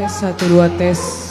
Tes 1 2 tes.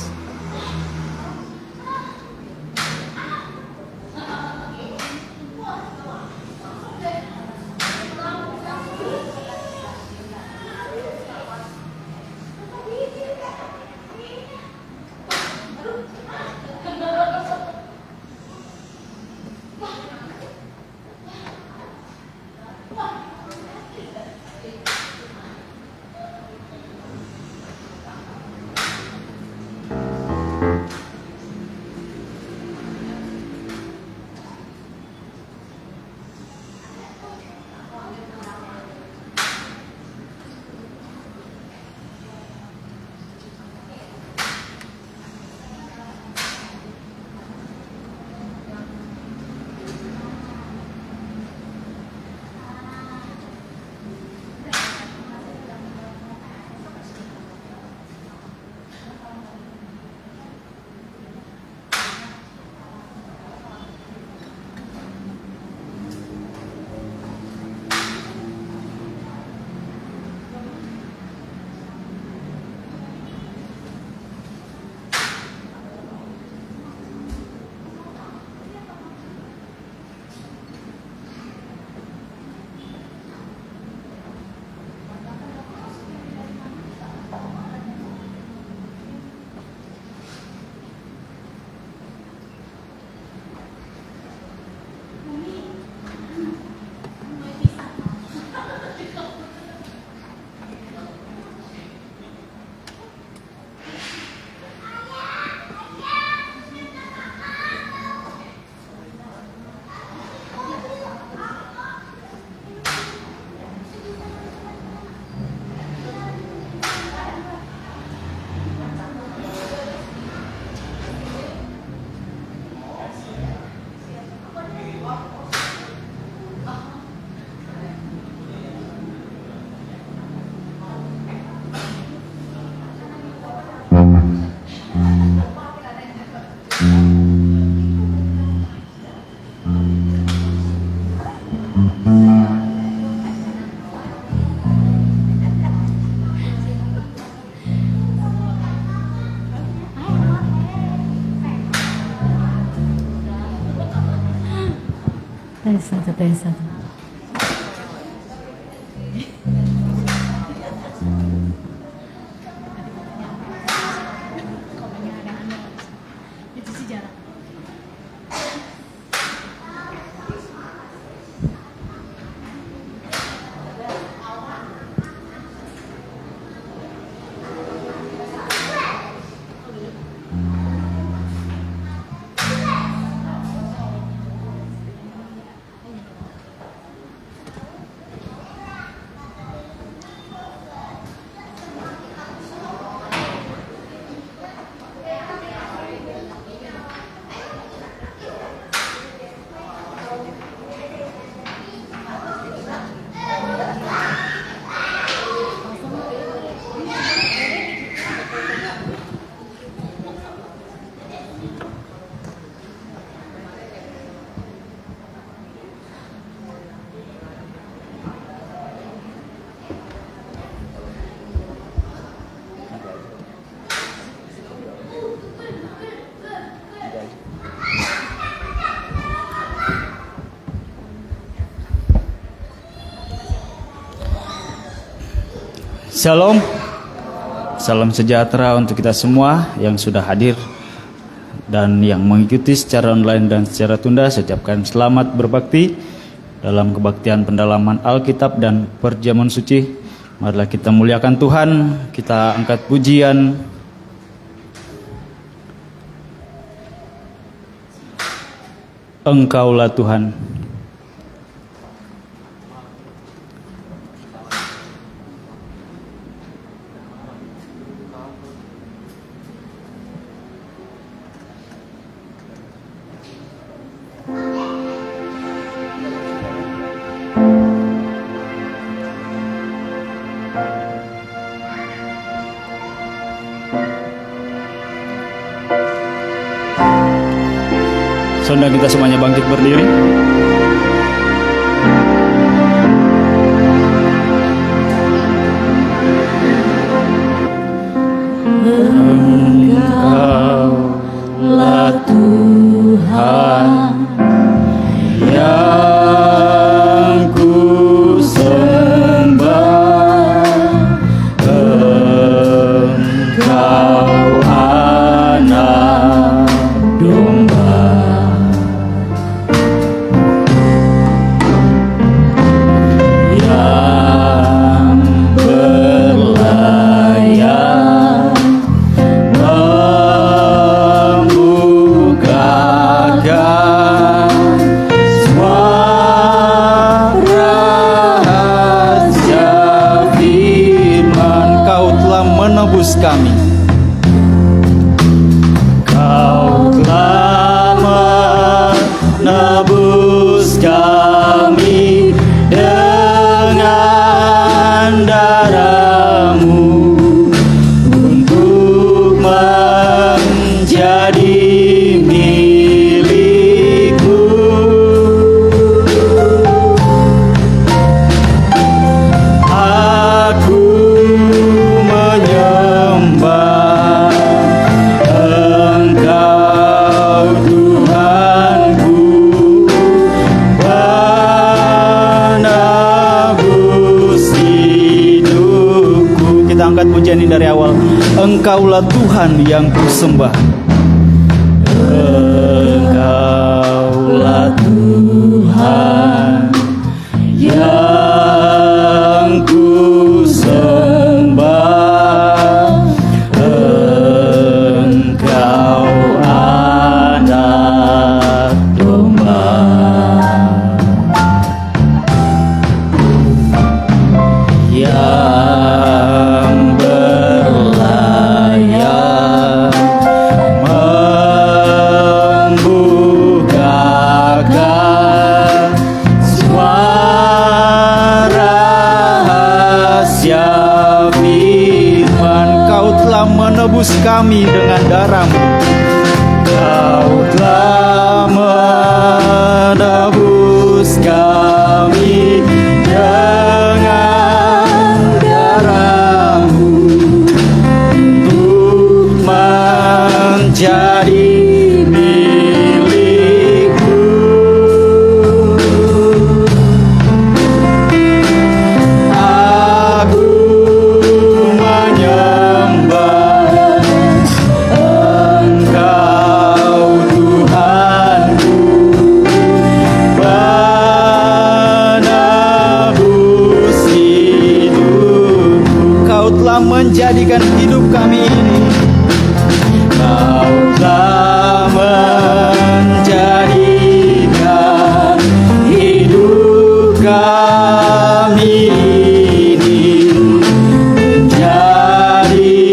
Tes 1 tes 1. Shalom, salam sejahtera untuk kita semua yang sudah hadir dan yang mengikuti secara online dan secara tunda. Saya ucapkan selamat berbakti dalam kebaktian pendalaman Alkitab dan perjamuan suci. Marilah kita muliakan Tuhan, kita angkat pujian. Engkaulah Tuhan. Saudara kita semuanya bangkit berdiri. kami. Kau telah menebus kami dengan darah-Mu untuk menjadi milik-Mu. Aku menyembah Engkau Tuhanku, penebus hidupku. Kita angkat pujian ini dari awal. Engkaulah Tuhan yang kusembah. Engkaulah Tuhan yang kusembah. Engkau anak domba yang berlayar membukakan suara rahasia firman. Kau telah menebus kami dengan darah-Mu. Kau telah menebus kami dengan darah-Mu untuk menjadi milik-Mu. Aku menyembah Engkau Tuhanku, penebus hidupku. Kau telah menjadikan hidup kami ini. Kau telah menjadikan hidup kami ini menjadi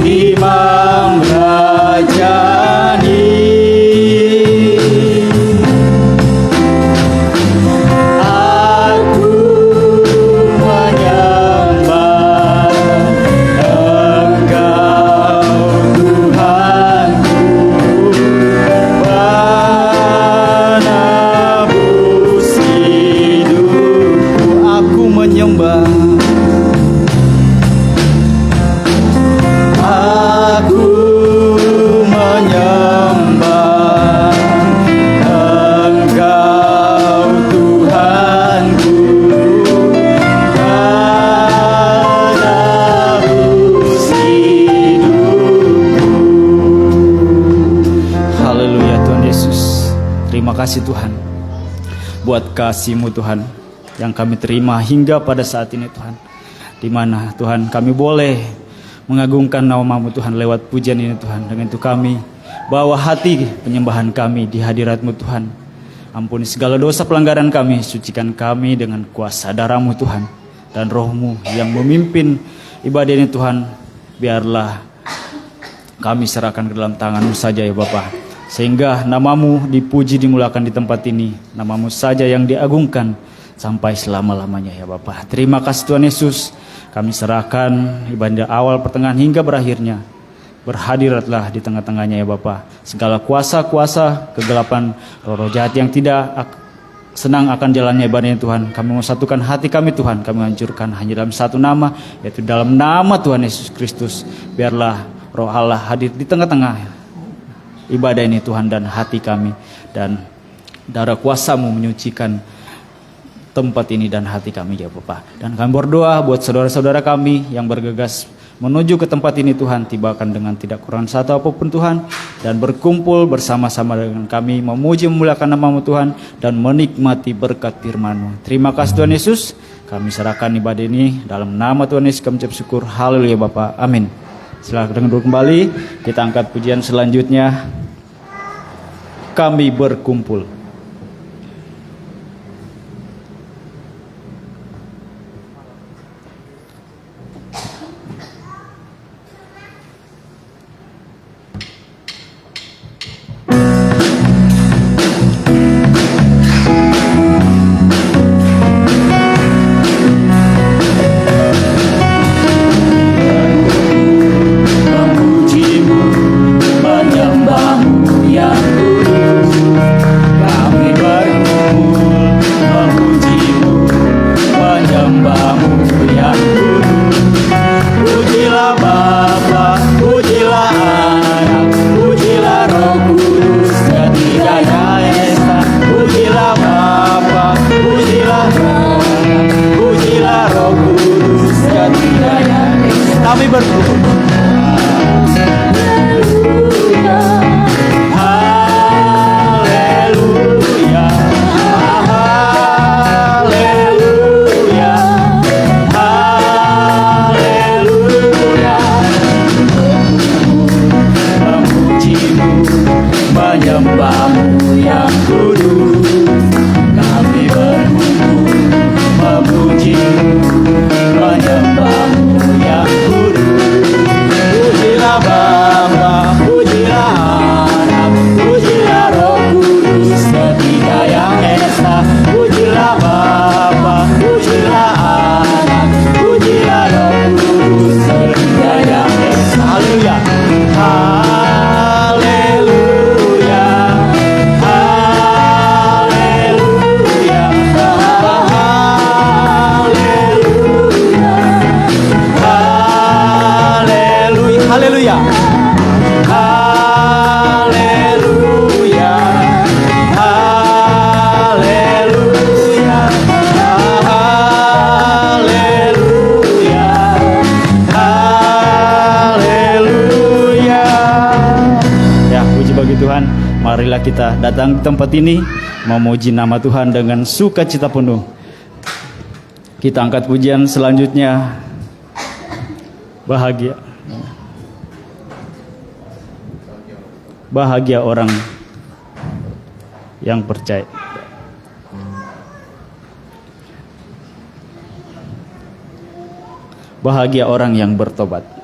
imam rajani. Aku menyembah Engkau Tuhanku, penebus hidupku. Aku menyembah. Aku menyembah Engkau Tuhanku, penebus hidupku. Haleluya Tuhan Yesus. Terima kasih Tuhan buat kasih-Mu Tuhan yang kami terima hingga pada saat ini Tuhan, di mana Tuhan kami boleh mengagungkan nama-Mu Tuhan lewat pujian ini Tuhan. Dengan itu kami bawa hati penyembahan kami di hadirat-Mu Tuhan. Ampuni segala dosa pelanggaran kami, sucikan kami dengan kuasa darah-Mu Tuhan, dan Roh-Mu yang memimpin ibadah ini Tuhan. Biarlah kami serahkan ke dalam tangan-Mu saja ya Bapa, sehingga nama-Mu dipuji dimuliakan di tempat ini. Nama-Mu saja yang diagungkan sampai selama-lamanya ya Bapa. Terima kasih Tuhan Yesus. Kami serahkan ibadah awal, pertengahan hingga berakhirnya. Berhadiratlah di tengah-tengahnya ya Bapa. Segala kuasa-kuasa kegelapan, roh-roh jahat yang tidak senang akan jalannya ibadahnya Tuhan, kami mempersatukan hati kami Tuhan. Kami hancurkan hanya dalam satu nama, yaitu dalam nama Tuhan Yesus Kristus. Biarlah Roh Allah hadir di tengah-tengah ibadah ini Tuhan, dan hati kami, dan darah kuasa-Mu menyucikan tempat ini dan hati kami ya Bapa. Dan kami berdoa buat saudara-saudara kami yang bergegas menuju ke tempat ini Tuhan, tibakan dengan tidak kurang satu apapun Tuhan, dan berkumpul bersama-sama dengan kami memuji memuliakan nama-Mu Tuhan, dan menikmati berkat firman-Mu. Terima kasih Tuhan Yesus. Kami serahkan ibadah ini dalam nama Tuhan Yesus, kami ucap syukur. Haleluya Bapa, amin. Silakan duduk kembali. Kita angkat pujian selanjutnya, kami berkumpul. kita datang ke tempat ini memuji nama Tuhan dengan sukacita penuh. Kita angkat pujian selanjutnya, bahagia. Bahagia orang yang percaya. Bahagia orang yang bertobat.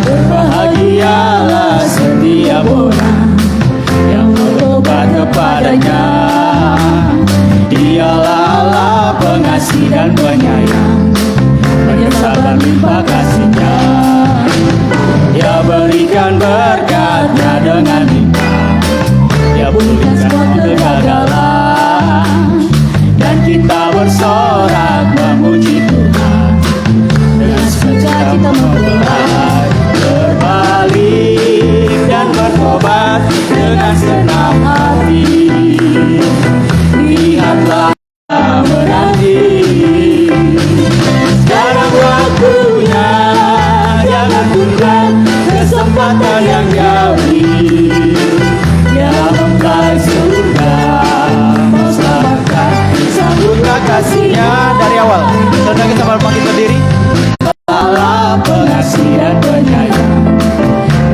Berbahagialah setiap orang yang bertobat kepadanya. Dialah Allah pengasih dan penyayang, sabar limpah kasih-Nya. Dia berikan berkat-Nya dengan limpah. Dia pulihkan kegagalan, dan kita bersorak memuji Tuhan. Dengan sukacita kita mempelai, berbalik dan bertobat dengan senang hati. Lihatlah menanti, sekarang waktunya, jangan tunda kesempatan yang jauh. Dia mempelai surga, mau selamatkan, sambutlah kasih-Nya. Dari awal, saudara kita bangkit berdiri. Allah pengasih dan penyayang,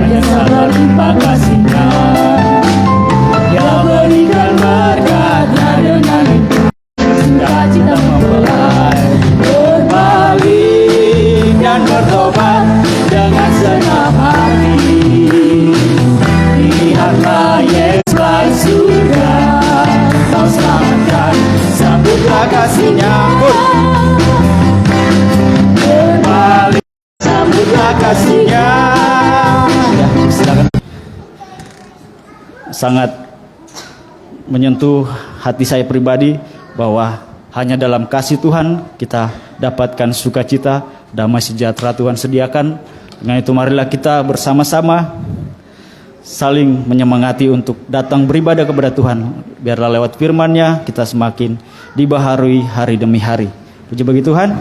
yang sabar limpah kasih-Nya. Dia berikan berkat-Nya dengan limpah. Sukacita mempelai, berbalik dan bertobat dengan senang hati. Lihatlah Yesus di surga, mau selamatkan, sambutlah kasih-Nya. Berbalik, sambutlah kasih-Nya. Ya, silakan. Sangat menyentuh hati saya pribadi bahwa hanya dalam kasih Tuhan kita dapatkan sukacita, damai sejahtera Tuhan sediakan. Dengan itu marilah kita bersama-sama saling menyemangati untuk datang beribadah kepada Tuhan. Biarlah lewat firman-Nya kita semakin dibaharui hari demi hari. Puji bagi Tuhan.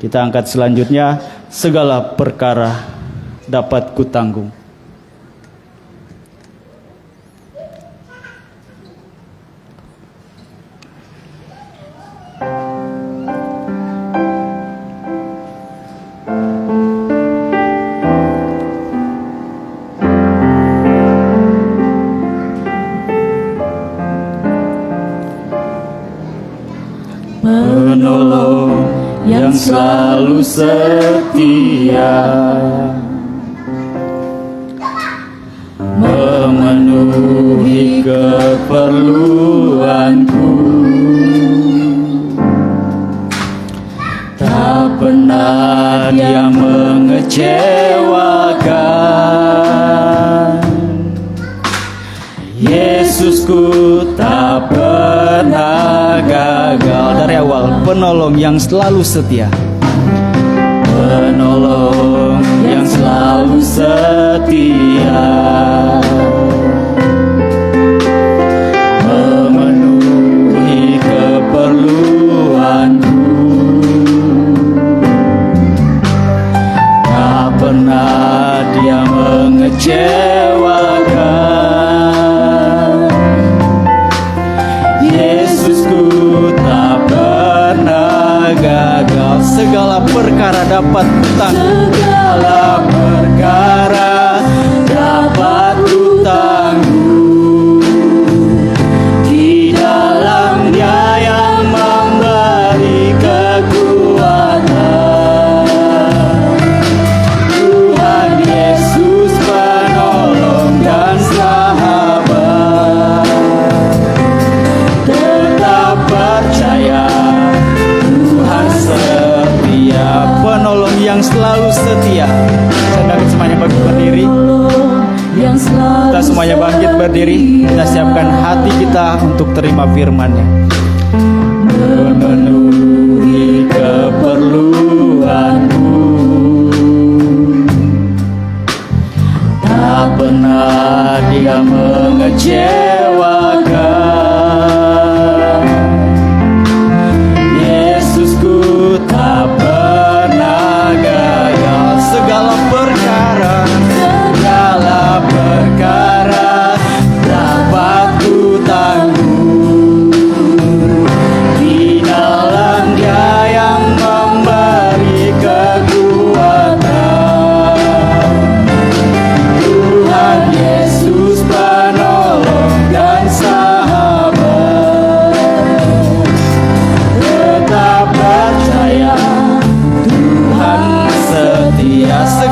Kita angkat selanjutnya, segala perkara dapat kutanggung. Penolong yang selalu setia, memenuhi keperluanku. Tak pernah Dia mengecewakan. Yesusku tak pernah gagal. Dari awal, penolong yang selalu setia. Penolong yang selalu setia, memenuhi keperluanku. Tak pernah Dia mengecewakan. Yesusku tak pernah gagal. Segala perkara dapat kutanggung. Segala perkara dapat kutanggung. Di dalam Dia yang memberi kekuatan. Tuhan Yesus penolong dan sahabat. Tetap percaya, Tuhan setia. Penolong yang selalu setia. Sedang semuanya bangkit berdiri. Kita semuanya bangkit berdiri. Kita siapkan hati kita untuk terima firman-Nya. Memenuhi keperluanku. Tak pernah Dia mengecewakan.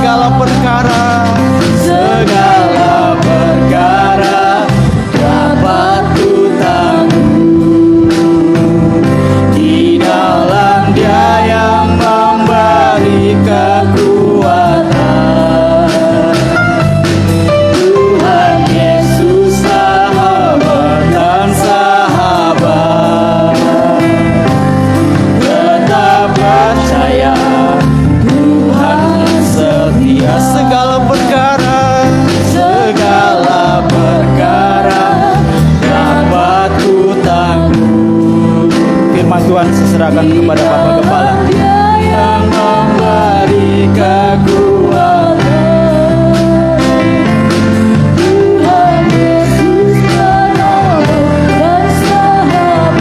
segala perkara, segala perkara dapat ku tanggung di dalam Dia yang memberi kekuatan. Tuhan Yesus sahabat dan sahabat, tetap percaya Tuhan setia. segala perkara, Segala perkara dapat ku tanggung. firman Tuhan seserahkan kepada Bapak Gembala. Dia yang memberi kekuatan. Tuhan Yesus penolong dan sahabat,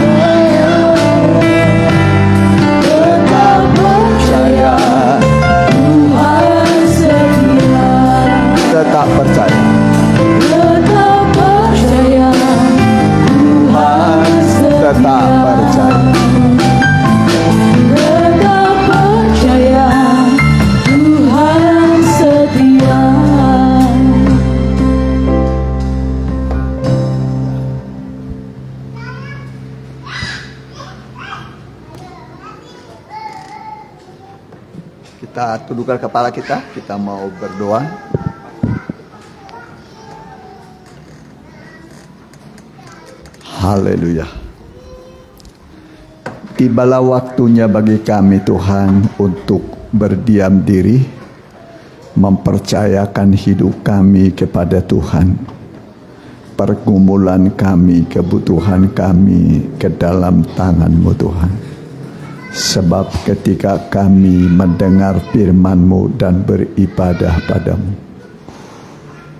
tetap percaya Tuhan setia. Tetap percaya. Tetap percaya Tuhan setia. Tetap percaya. Tetap percaya Tuhan setia. Kita tundukkan kepala kita mau berdoa. Haleluya. Tibalah waktunya bagi kami Tuhan untuk berdiam diri, mempercayakan hidup kami kepada Tuhan. Pergumulan kami, kebutuhan kami ke dalam tangan-Mu Tuhan. Sebab ketika kami mendengar firman-Mu dan beribadah padamu,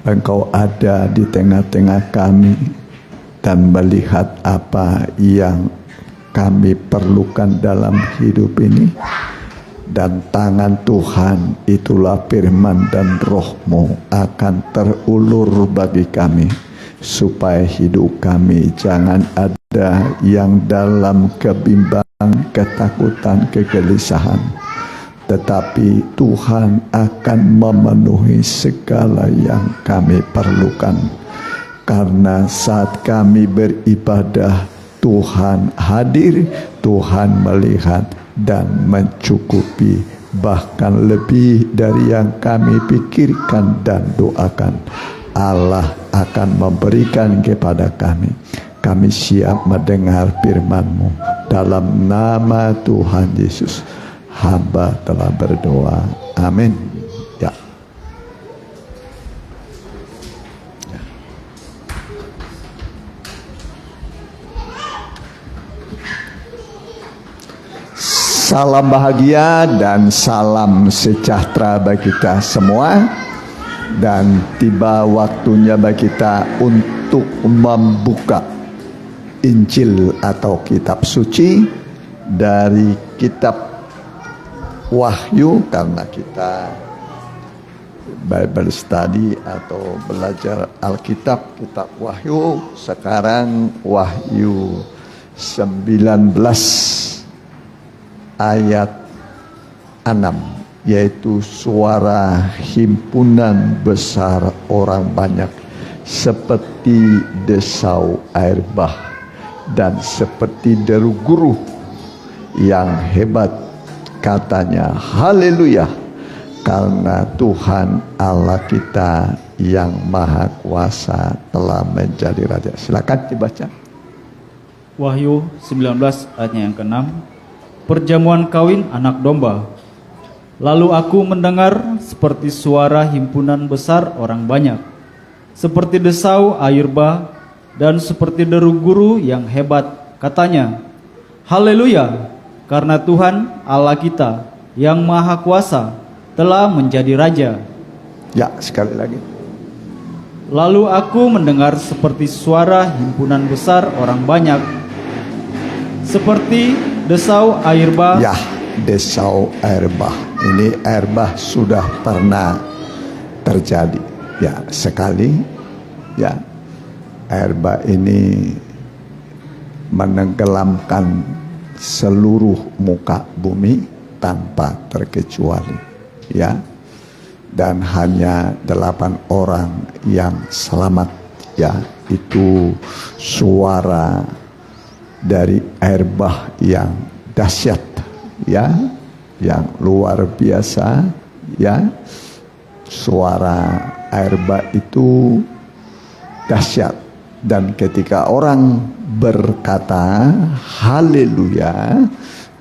Engkau ada di tengah-tengah kami dan melihat apa yang kami perlukan dalam hidup ini. Dan tangan Tuhan, itulah firman dan Roh-Mu akan terulur bagi kami, supaya hidup kami jangan ada yang dalam kebimbangan, ketakutan, kegelisahan, tetapi Tuhan akan memenuhi segala yang kami perlukan. Karena saat kami beribadah, Tuhan hadir, Tuhan melihat dan mencukupi, bahkan lebih dari yang kami pikirkan dan doakan. Allah akan memberikan kepada kami. Kami siap mendengar firman-Mu. Dalam nama Tuhan Yesus, hamba telah berdoa. Amin. Ya. Salam bahagia dan salam sejahtera bagi kita semua. Dan tiba waktunya bagi kita untuk membuka Injil atau kitab suci dari kitab Wahyu, karena kita Bible study atau belajar Alkitab, kitab Wahyu. Sekarang Wahyu 19 ayat 6, yaitu suara himpunan besar orang banyak seperti desau air bah dan seperti deru guru yang hebat, katanya haleluya, karena Tuhan Allah kita yang maha kuasa telah menjadi raja. Silakan dibaca. Wahyu 19 ayatnya yang ke-6. Perjamuan kawin anak domba. Lalu aku mendengar seperti suara himpunan besar orang banyak, seperti desau air bah dan seperti deru guru yang hebat, katanya haleluya, karena Tuhan Allah kita yang maha kuasa telah menjadi raja. Ya, sekali lagi. Lalu aku mendengar seperti suara himpunan besar orang banyak, seperti desau air bah. Ya, desau air bah. Ini air bah sudah pernah terjadi. Ya, sekali. Ya, air bah ini menenggelamkan seluruh muka bumi tanpa terkecuali. Ya, dan hanya 8 orang yang selamat. Ya, itu suara dari air bah yang dahsyat, ya, yang luar biasa, ya. Suara air bah itu dahsyat, dan ketika orang berkata haleluya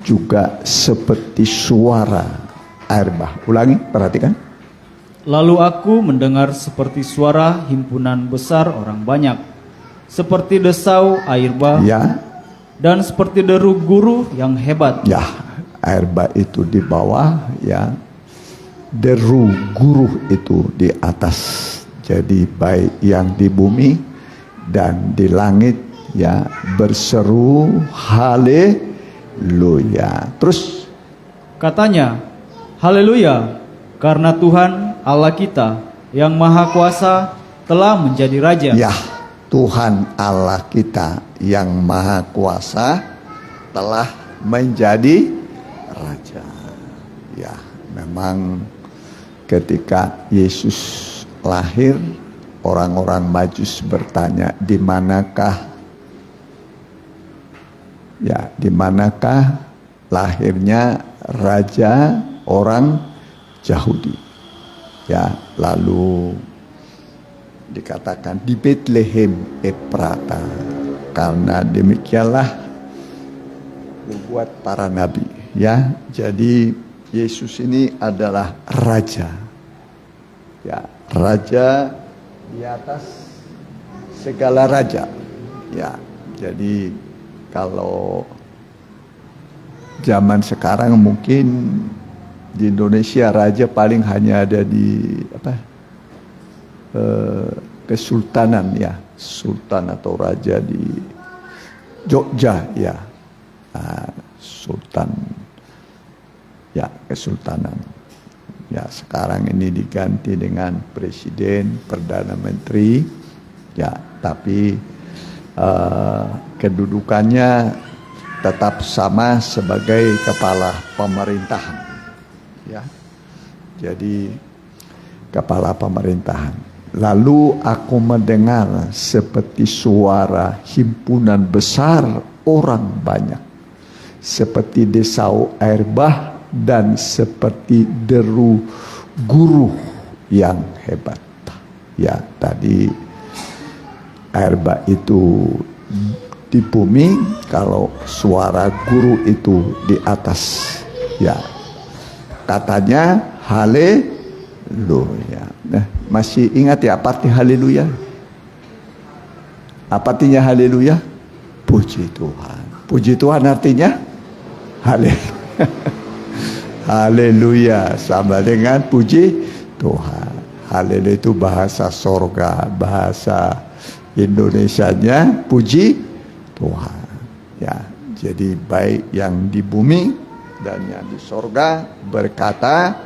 juga seperti suara air bah. Ulangi, perhatikan. Lalu aku mendengar seperti suara himpunan besar orang banyak, seperti desau air bah, Ya, dan seperti deru guru yang hebat. ya, air bah itu di bawah, ya. Deru guru itu di atas. Jadi baik yang di bumi dan di langit, ya, berseru haleluya. Terus Katanya, haleluya, karena Tuhan Allah kita yang maha kuasa telah menjadi raja. ya, Tuhan Allah kita yang maha kuasa telah menjadi raja. Ya, memang ketika Yesus lahir, orang-orang Majus bertanya, di manakah lahirnya raja orang Yahudi? Ya, lalu dikatakan di Bethlehem Efrata, karena demikianlah membuat para nabi. Ya, jadi Yesus ini adalah raja. Ya, raja di atas segala raja. Ya, jadi kalau zaman sekarang mungkin di Indonesia raja paling hanya ada di kesultanan, ya, sultan atau raja di Jogja, ya, sultan, ya, kesultanan. Ya, sekarang ini diganti dengan presiden, perdana menteri, ya, tapi kedudukannya tetap sama sebagai kepala pemerintahan, ya. Jadi kepala pemerintahan. Lalu aku mendengar seperti suara himpunan besar orang banyak, seperti desau air bah dan seperti deru guru yang hebat. Ya, tadi air bah itu di bumi, kalau suara guru itu di atas. Ya, katanya haleluya. Nah, masih ingat ya apa arti haleluya? Apa artinya haleluya? Puji Tuhan. Puji Tuhan artinya haleluya. Haleluya sama dengan puji Tuhan. Haleluya itu bahasa sorga, bahasa Indonesianya puji Tuhan. Ya, jadi baik yang di bumi dan yang di sorga berkata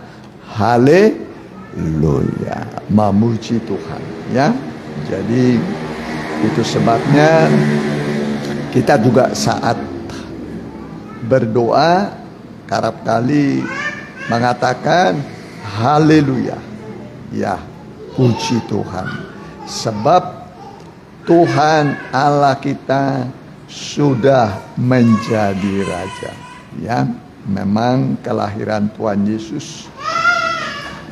haleluya, memuji Tuhan, ya. Jadi itu sebabnya kita juga saat berdoa kerap kali mengatakan haleluya, ya, puji Tuhan, sebab Tuhan Allah kita sudah menjadi raja. Ya, memang kelahiran Tuhan Yesus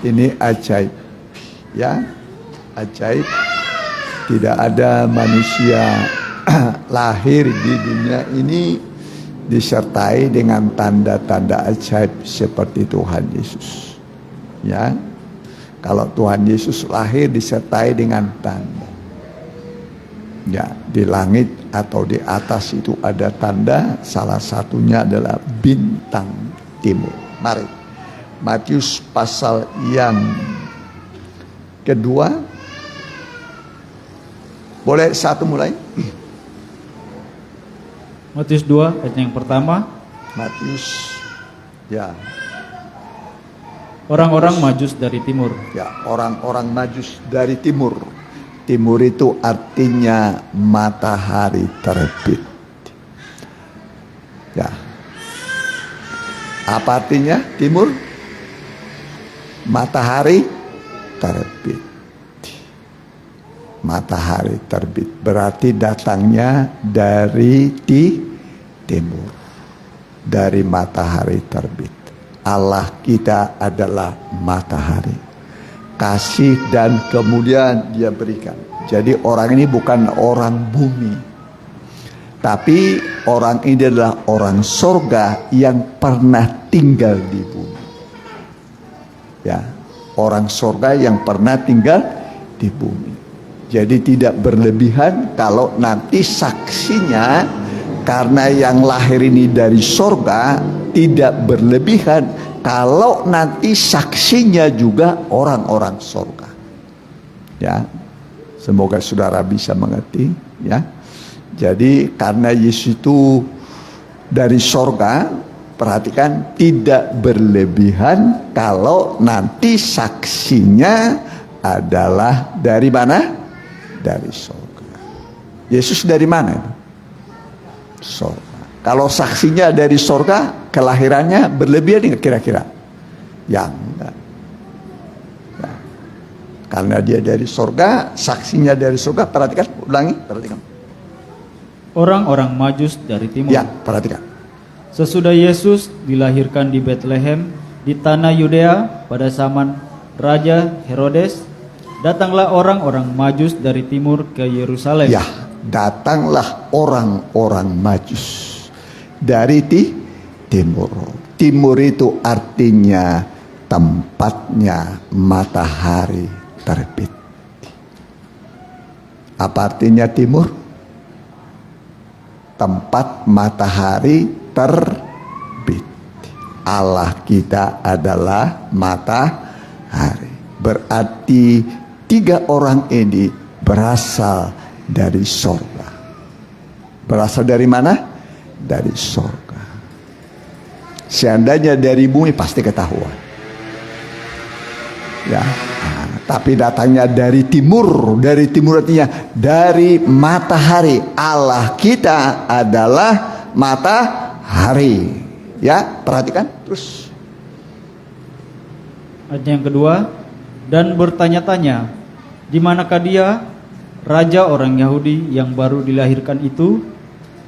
ini ajaib, ya, ajaib. Tidak ada manusia lahir di dunia ini disertai dengan tanda-tanda ajaib seperti Tuhan Yesus. Ya, kalau Tuhan Yesus lahir disertai dengan tanda. Ya, di langit atau di atas itu ada tanda, salah satunya adalah bintang timur. Mari, Matius pasal yang kedua. Boleh satu mulai? Matius 2 ayat yang pertama. Matius, ya. Orang-orang Majus dari timur. Ya, orang-orang Majus dari timur. Timur itu artinya matahari terbit. Ya. Apa artinya timur? Matahari terbit. Matahari terbit berarti datangnya dari timur, dari matahari terbit. Allah kita adalah matahari, kasih dan kemuliaan Dia berikan. Jadi orang ini bukan orang bumi, tapi orang ini adalah orang sorga yang pernah tinggal di bumi. Ya, orang sorga yang pernah tinggal di bumi. Jadi tidak berlebihan kalau nanti saksinya, karena yang lahir ini dari sorga, tidak berlebihan kalau nanti saksinya juga orang-orang sorga. Ya, semoga saudara bisa mengerti. Ya, jadi karena Yesus itu dari sorga, perhatikan, tidak berlebihan kalau nanti saksinya adalah dari mana? Dari sorga. Yesus dari mana itu? Sorga. Kalau saksinya dari sorga, kelahirannya berlebihan enggak kira-kira? Yang enggak. Ya. Karena dia dari sorga, saksinya dari sorga. Perhatikan, ulangi, perhatikan. Orang-orang Majus dari timur. Ya, perhatikan. Sesudah Yesus dilahirkan di Bethlehem di tanah Yudea pada zaman Raja Herodes, datanglah orang-orang Majus dari timur ke Yerusalem. Ya, datanglah orang-orang Majus dari timur. Timur itu artinya tempatnya matahari terbit. Apa artinya timur? Tempat matahari terbit. Allah kita adalah matahari. Berarti tiga orang ini berasal dari sorga. Berasal dari mana? Dari sorga. Seandainya dari bumi pasti ketahuan. Ya, tapi datangnya dari timur. Dari timur artinya dari matahari. Allah kita adalah matahari. Ya, perhatikan terus. Ayat yang kedua, dan bertanya-tanya, di manakah dia, raja orang Yahudi yang baru dilahirkan itu?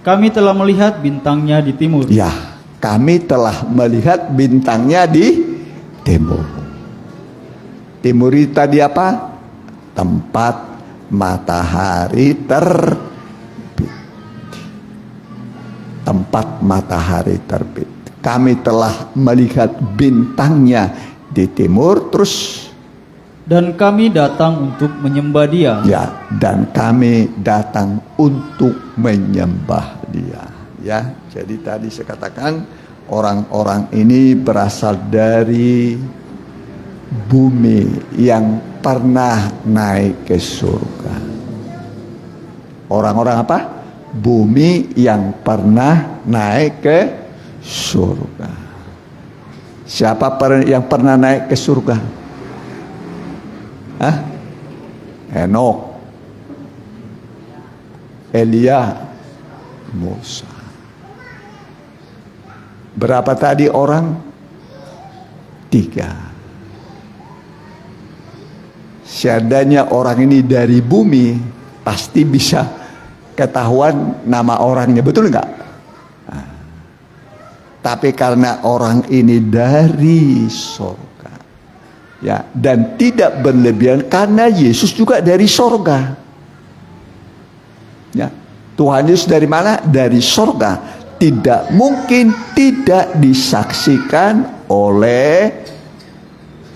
Kami telah melihat bintangnya di timur. Ya, kami telah melihat bintangnya di timur. Timur itu tadi apa? Tempat matahari terbit. Tempat matahari terbit. Kami telah melihat bintangnya di timur. Terus, dan kami datang untuk menyembah dia. ya, dan kami datang untuk menyembah dia. Ya, jadi tadi saya katakan orang-orang ini berasal dari bumi yang pernah naik ke surga. Orang-orang apa? Bumi yang pernah naik ke surga. Siapa yang pernah naik ke surga? Hah? Henok, Elia, Musa. Berapa tadi orang? 3. Seandainya orang ini dari bumi, pasti bisa ketahuan nama orangnya, betul enggak? Nah, tapi karena orang ini dari sorga, ya, dan tidak berlebihan karena Yesus juga dari sorga. Ya, Tuhan Yesus dari mana? Dari sorga. Tidak mungkin tidak disaksikan oleh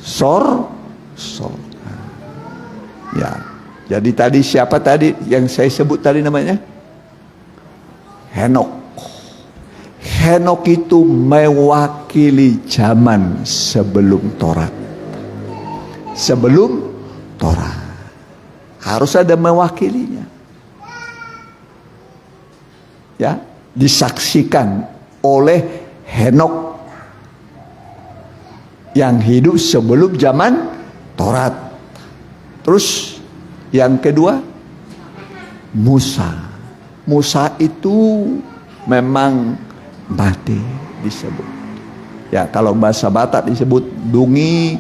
sorga. Ya, jadi tadi siapa tadi yang saya sebut tadi namanya? Henok. Henok itu mewakili zaman sebelum Taurat. Sebelum Taurat harus ada mewakilinya. Ya, disaksikan oleh Henok yang hidup sebelum zaman Taurat. Terus yang kedua, Musa. Musa itu memang mati disebut. Ya, kalau bahasa Batak disebut dungi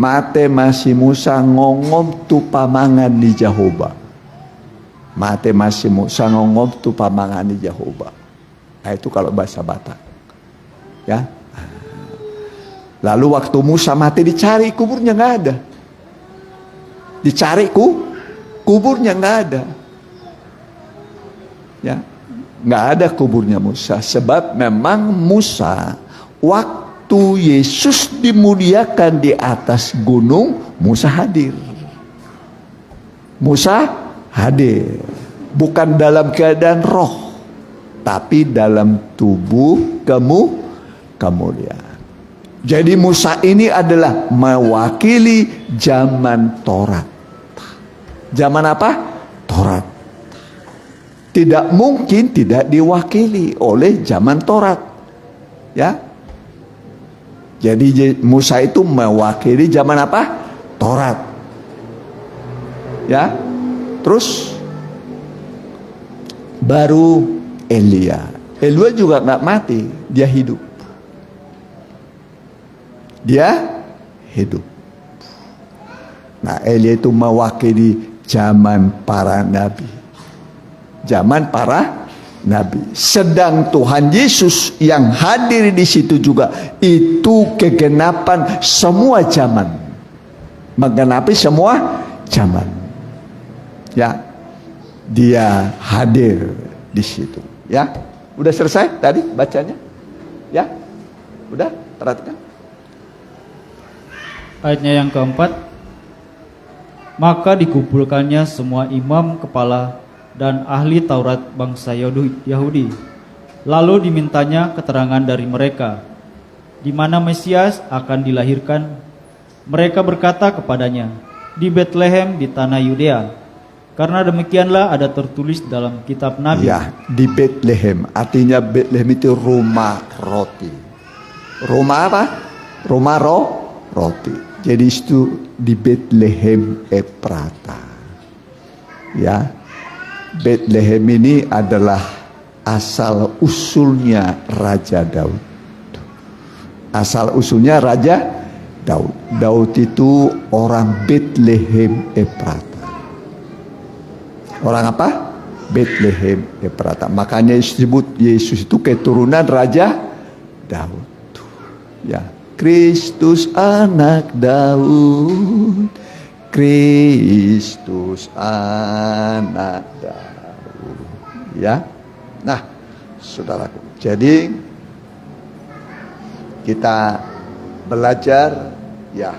mate masih Musa ngongom tu pamangan di Jehovah. Mate masih Musa ngongom tu pamangan di Jehovah. Nah, itu kalau bahasa Batak. Ya. Lalu waktu Musa mati dicari, kuburnya nggak ada. Dicari kuburnya nggak ada. Ya, nggak ada kuburnya Musa. Sebab memang Musa waktu Yesus dimuliakan di atas gunung, Musa hadir. Musa hadir, bukan dalam keadaan roh, tapi dalam tubuh kemuliaan. Jadi Musa ini adalah mewakili zaman Taurat. Zaman apa? Taurat. Tidak mungkin tidak diwakili oleh zaman Taurat. Ya. Jadi Musa itu mewakili zaman apa? Taurat. Ya. Terus baru Elia. Elia juga nggak mati, dia hidup. Dia hidup. Nah, Elia itu mewakili zaman para nabi. Zaman para nabi. Sedang Tuhan Yesus yang hadir di situ juga itu kegenapan semua zaman. Menggenapi semua zaman. Ya. Dia hadir di situ, ya. Udah selesai tadi bacanya? Ya. Udah, perhatikan. Ayatnya yang keempat, maka dikumpulkannya semua imam kepala dan ahli Taurat bangsa Yahudi. Lalu dimintanya keterangan dari mereka, di mana Mesias akan dilahirkan. Mereka berkata kepadanya, di Betlehem di tanah Yudea, karena demikianlah ada tertulis dalam kitab Nabi. Ya, di Betlehem. Artinya Betlehem itu rumah roti. Rumah apa? Rumah roti. Jadi itu di Betlehem Efrata. Ya. Betlehem ini adalah asal usulnya Raja Daud. Asal usulnya Raja Daud. Daud itu orang Betlehem Efrata. Orang apa? Betlehem Efrata. Makanya disebut Yesus itu keturunan Raja Daud. Ya. Kristus anak Daud, Kristus anak Daud. Ya. Nah, saudaraku. Jadi kita belajar ya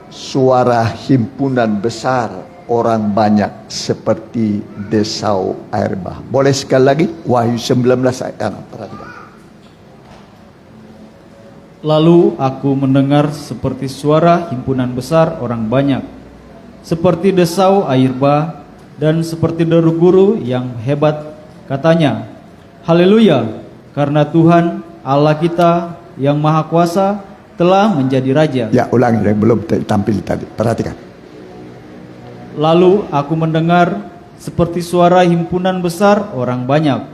suara himpunan besar orang banyak seperti desau air bah. Boleh sekali lagi Wahyu 19 ayat 6. Perhatikan. Lalu aku mendengar seperti suara himpunan besar orang banyak, seperti desau air bah, dan seperti deru guru yang hebat. Katanya, Haleluya, karena Tuhan Allah kita yang Maha Kuasa telah menjadi Raja. Ya, ulangi yang belum tampil tadi. Perhatikan. Lalu aku mendengar seperti suara himpunan besar orang banyak,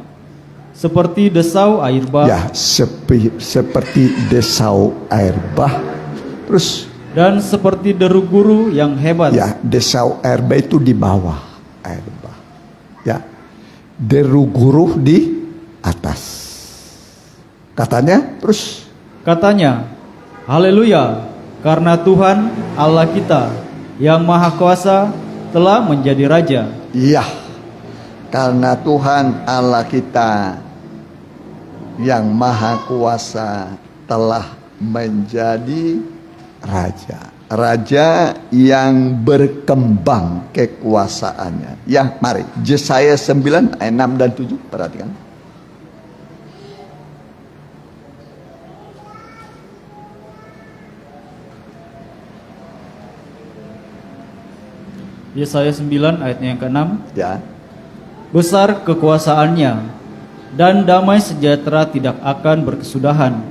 seperti desau air bah. Ya, seperti desau air bah. Terus. Dan seperti deru guru yang hebat. Ya, desau air bah itu di bawah air bah. Ya, deru guru di atas. Katanya, terus. Katanya, Haleluya, karena Tuhan Allah kita yang Maha Kuasa telah menjadi Raja. Iya, karena Tuhan Allah kita yang Maha Kuasa telah menjadi Raja. Raja yang berkembang kekuasaannya. Ya, mari. Yesaya 9 ayat 6 dan 7. Perhatikan. Yesaya 9 ayatnya yang ke-6. Ya. Besar kekuasaannya dan damai sejahtera tidak akan berkesudahan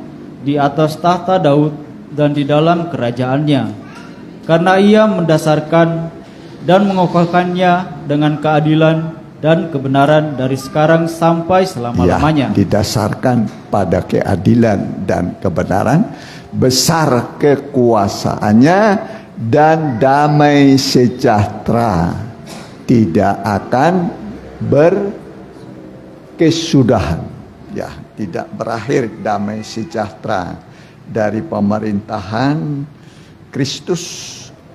di atas tahta Daud dan di dalam kerajaannya, karena ia mendasarkan dan mengokohkannya dengan keadilan dan kebenaran dari sekarang sampai selama-lamanya. Ya, didasarkan pada keadilan dan kebenaran besar kekuasaannya dan damai sejahtera tidak akan berkesudahan, ya, tidak berakhir damai sejahtera dari pemerintahan Kristus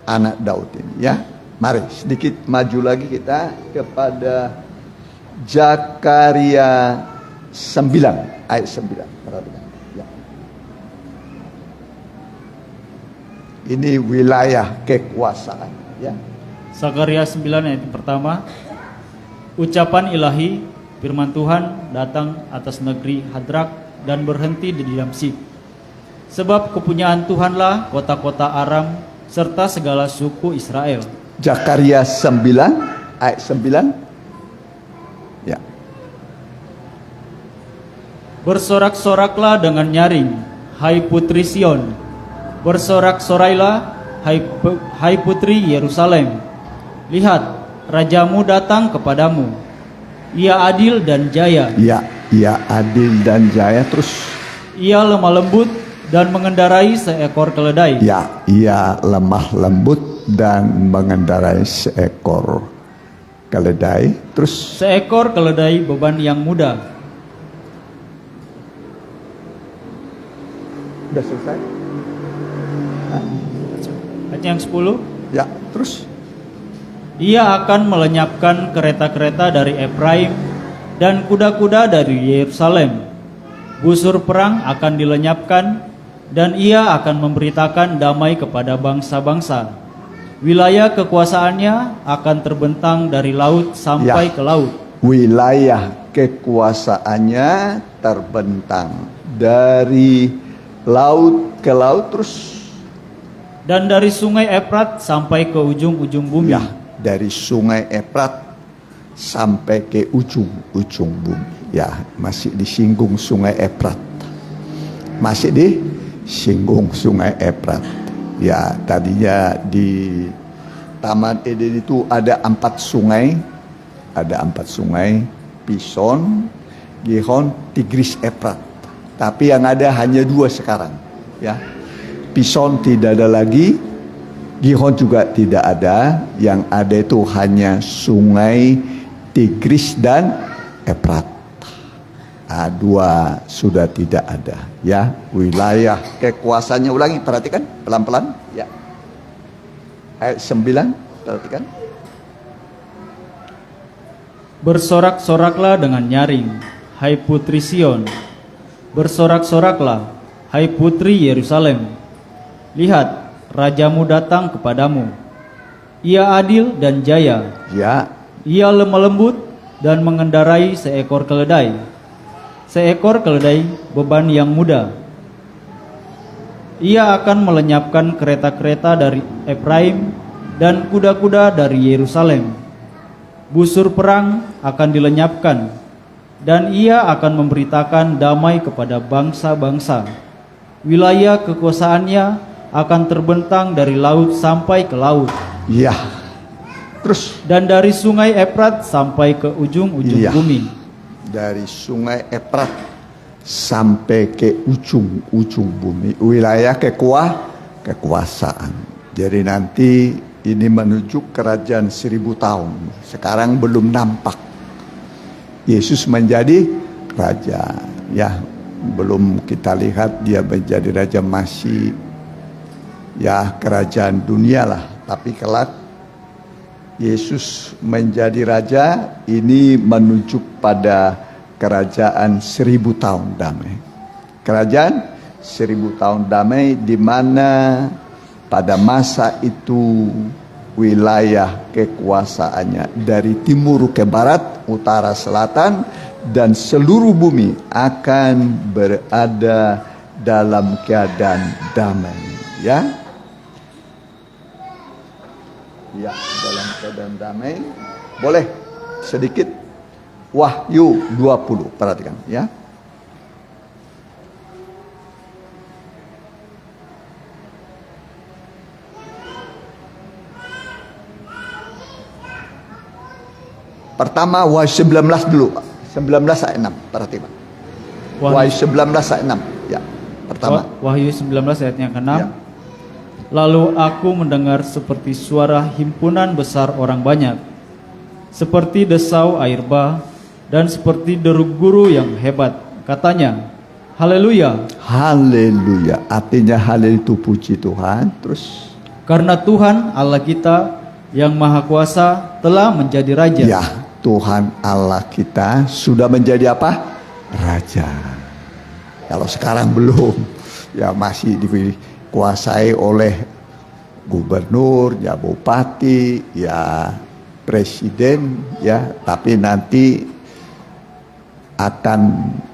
anak Daud ini, ya. Mari sedikit maju lagi kita kepada Zakaria 9 ayat 9. Perhatikan, ya. Ini wilayah kekuasaan, ya. Zakaria 9 ayat pertama. Ucapan ilahi, firman Tuhan datang atas negeri Hadrak dan berhenti di Damsyik. Sebab kepunyaan Tuhanlah kota-kota Aram serta segala suku Israel. Zakaria 9 ayat 9. Ya. Bersorak-soraklah dengan nyaring, hai putri Sion. Bersorak-sorailah, hai putri Yerusalem. Lihat, rajamu datang kepadamu. Ia adil dan jaya. Ya, ia adil dan jaya. Terus, Ia lemah lembut dan mengendarai seekor keledai. ya, ia lemah lembut dan mengendarai seekor keledai. Terus, Seekor keledai beban yang muda. udah selesai? Ayat yang 10. Ya, terus. Ia akan melenyapkan kereta-kereta dari Efraim dan kuda-kuda dari Yerusalem. Busur perang akan dilenyapkan dan ia akan memberitakan damai kepada bangsa-bangsa. Wilayah kekuasaannya akan terbentang dari laut sampai Ya. ke laut. Wilayah kekuasaannya terbentang dari laut ke laut. Terus, Dan dari sungai Efrat sampai ke ujung-ujung bumi. ya, dari sungai Efrat sampai ke ujung-ujung bumi. Ya, masih disinggung sungai Efrat. Masih disinggung sungai Efrat. Ya, tadinya di Taman Eden itu ada 4 sungai. Ada 4 sungai, Pison, Gihon, Tigris, Efrat. Tapi yang ada hanya 2 sekarang, ya. Pison tidak ada lagi, Gihon juga tidak ada. Yang ada itu hanya sungai Tigris dan Efrat. 2 sudah tidak ada, ya. Wilayah kekuasaannya, ulangi, perhatikan pelan-pelan, ya. Ayat 9, perhatikan. Bersorak-soraklah dengan nyaring, hai putri Sion. Bersorak-soraklah, hai putri Yerusalem. Lihat, rajamu datang kepadamu. Ia adil dan jaya. Ya, Ia lemah lembut dan mengendarai seekor keledai. Seekor keledai beban yang muda. Ia akan melenyapkan kereta-kereta dari Efraim dan kuda-kuda dari Yerusalem. Busur perang akan dilenyapkan dan ia akan memberitakan damai kepada bangsa-bangsa. Wilayah kekuasaannya akan terbentang dari laut sampai ke laut. ya. Terus, Dan dari sungai Efrat sampai ke ujung-ujung Iya. bumi. dari sungai Efrat sampai ke ujung-ujung bumi, wilayah kekuasaan. Jadi nanti ini menuju kerajaan 1000 tahun. Sekarang belum nampak Yesus menjadi raja, ya. Belum kita lihat dia menjadi raja, masih, ya, kerajaan dunia lah. Tapi kelak Yesus menjadi raja, ini menuju pada kerajaan 1000 tahun damai. Kerajaan 1000 tahun damai, di mana pada masa itu wilayah kekuasaannya dari timur ke barat, utara, selatan, dan seluruh bumi akan berada dalam keadaan damai, ya. Ya, dalam keadaan damai. Boleh sedikit Wahyu 20, perhatikan, ya. Pertama Wahyu 19 dulu, 19 ayat 6, perhatikan. Wahyu 19 ayat 6, ya. pertama. Wahyu 19 ayat yang ke-6. Ya. Lalu aku mendengar seperti suara himpunan besar orang banyak, seperti desau air bah, dan seperti deru guru yang hebat. Katanya, haleluya. Haleluya. Artinya haleluya itu puji Tuhan. Terus Karena Tuhan Allah kita yang Maha Kuasa telah menjadi Raja. ya, Tuhan Allah kita sudah menjadi apa? Raja. Kalau sekarang belum, ya masih dikuasai oleh gubernur, ya bupati, ya presiden, ya. Tapi nanti akan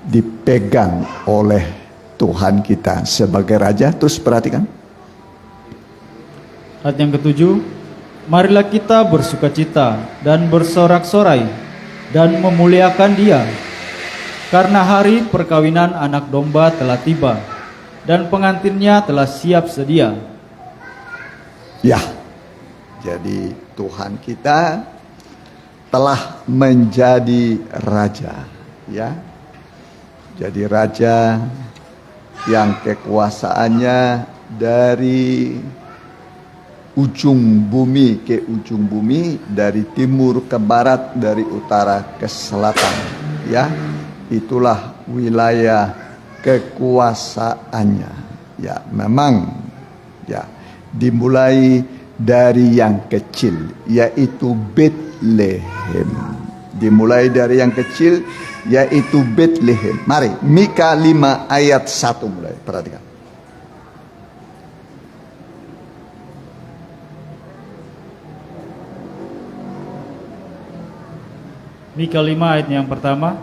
dipegang oleh Tuhan kita sebagai Raja. Terus perhatikan. Ayat yang ke-7, marilah kita bersukacita dan bersorak-sorai dan memuliakan Dia, karena hari perkawinan anak domba telah tiba dan pengantinnya telah siap sedia. Ya, jadi Tuhan kita telah menjadi Raja, ya. Jadi Raja yang kekuasaannya dari ujung bumi ke ujung bumi, dari timur ke barat, dari utara ke selatan, ya. Itulah wilayah kekuasaannya. Ya, memang ya dimulai dari yang kecil, yaitu Betlehem. Dimulai dari yang kecil, yaitu Betlehem. Mari, Mika 5 ayat 1 mulai. Perhatikan. Mika 5 ayat yang pertama.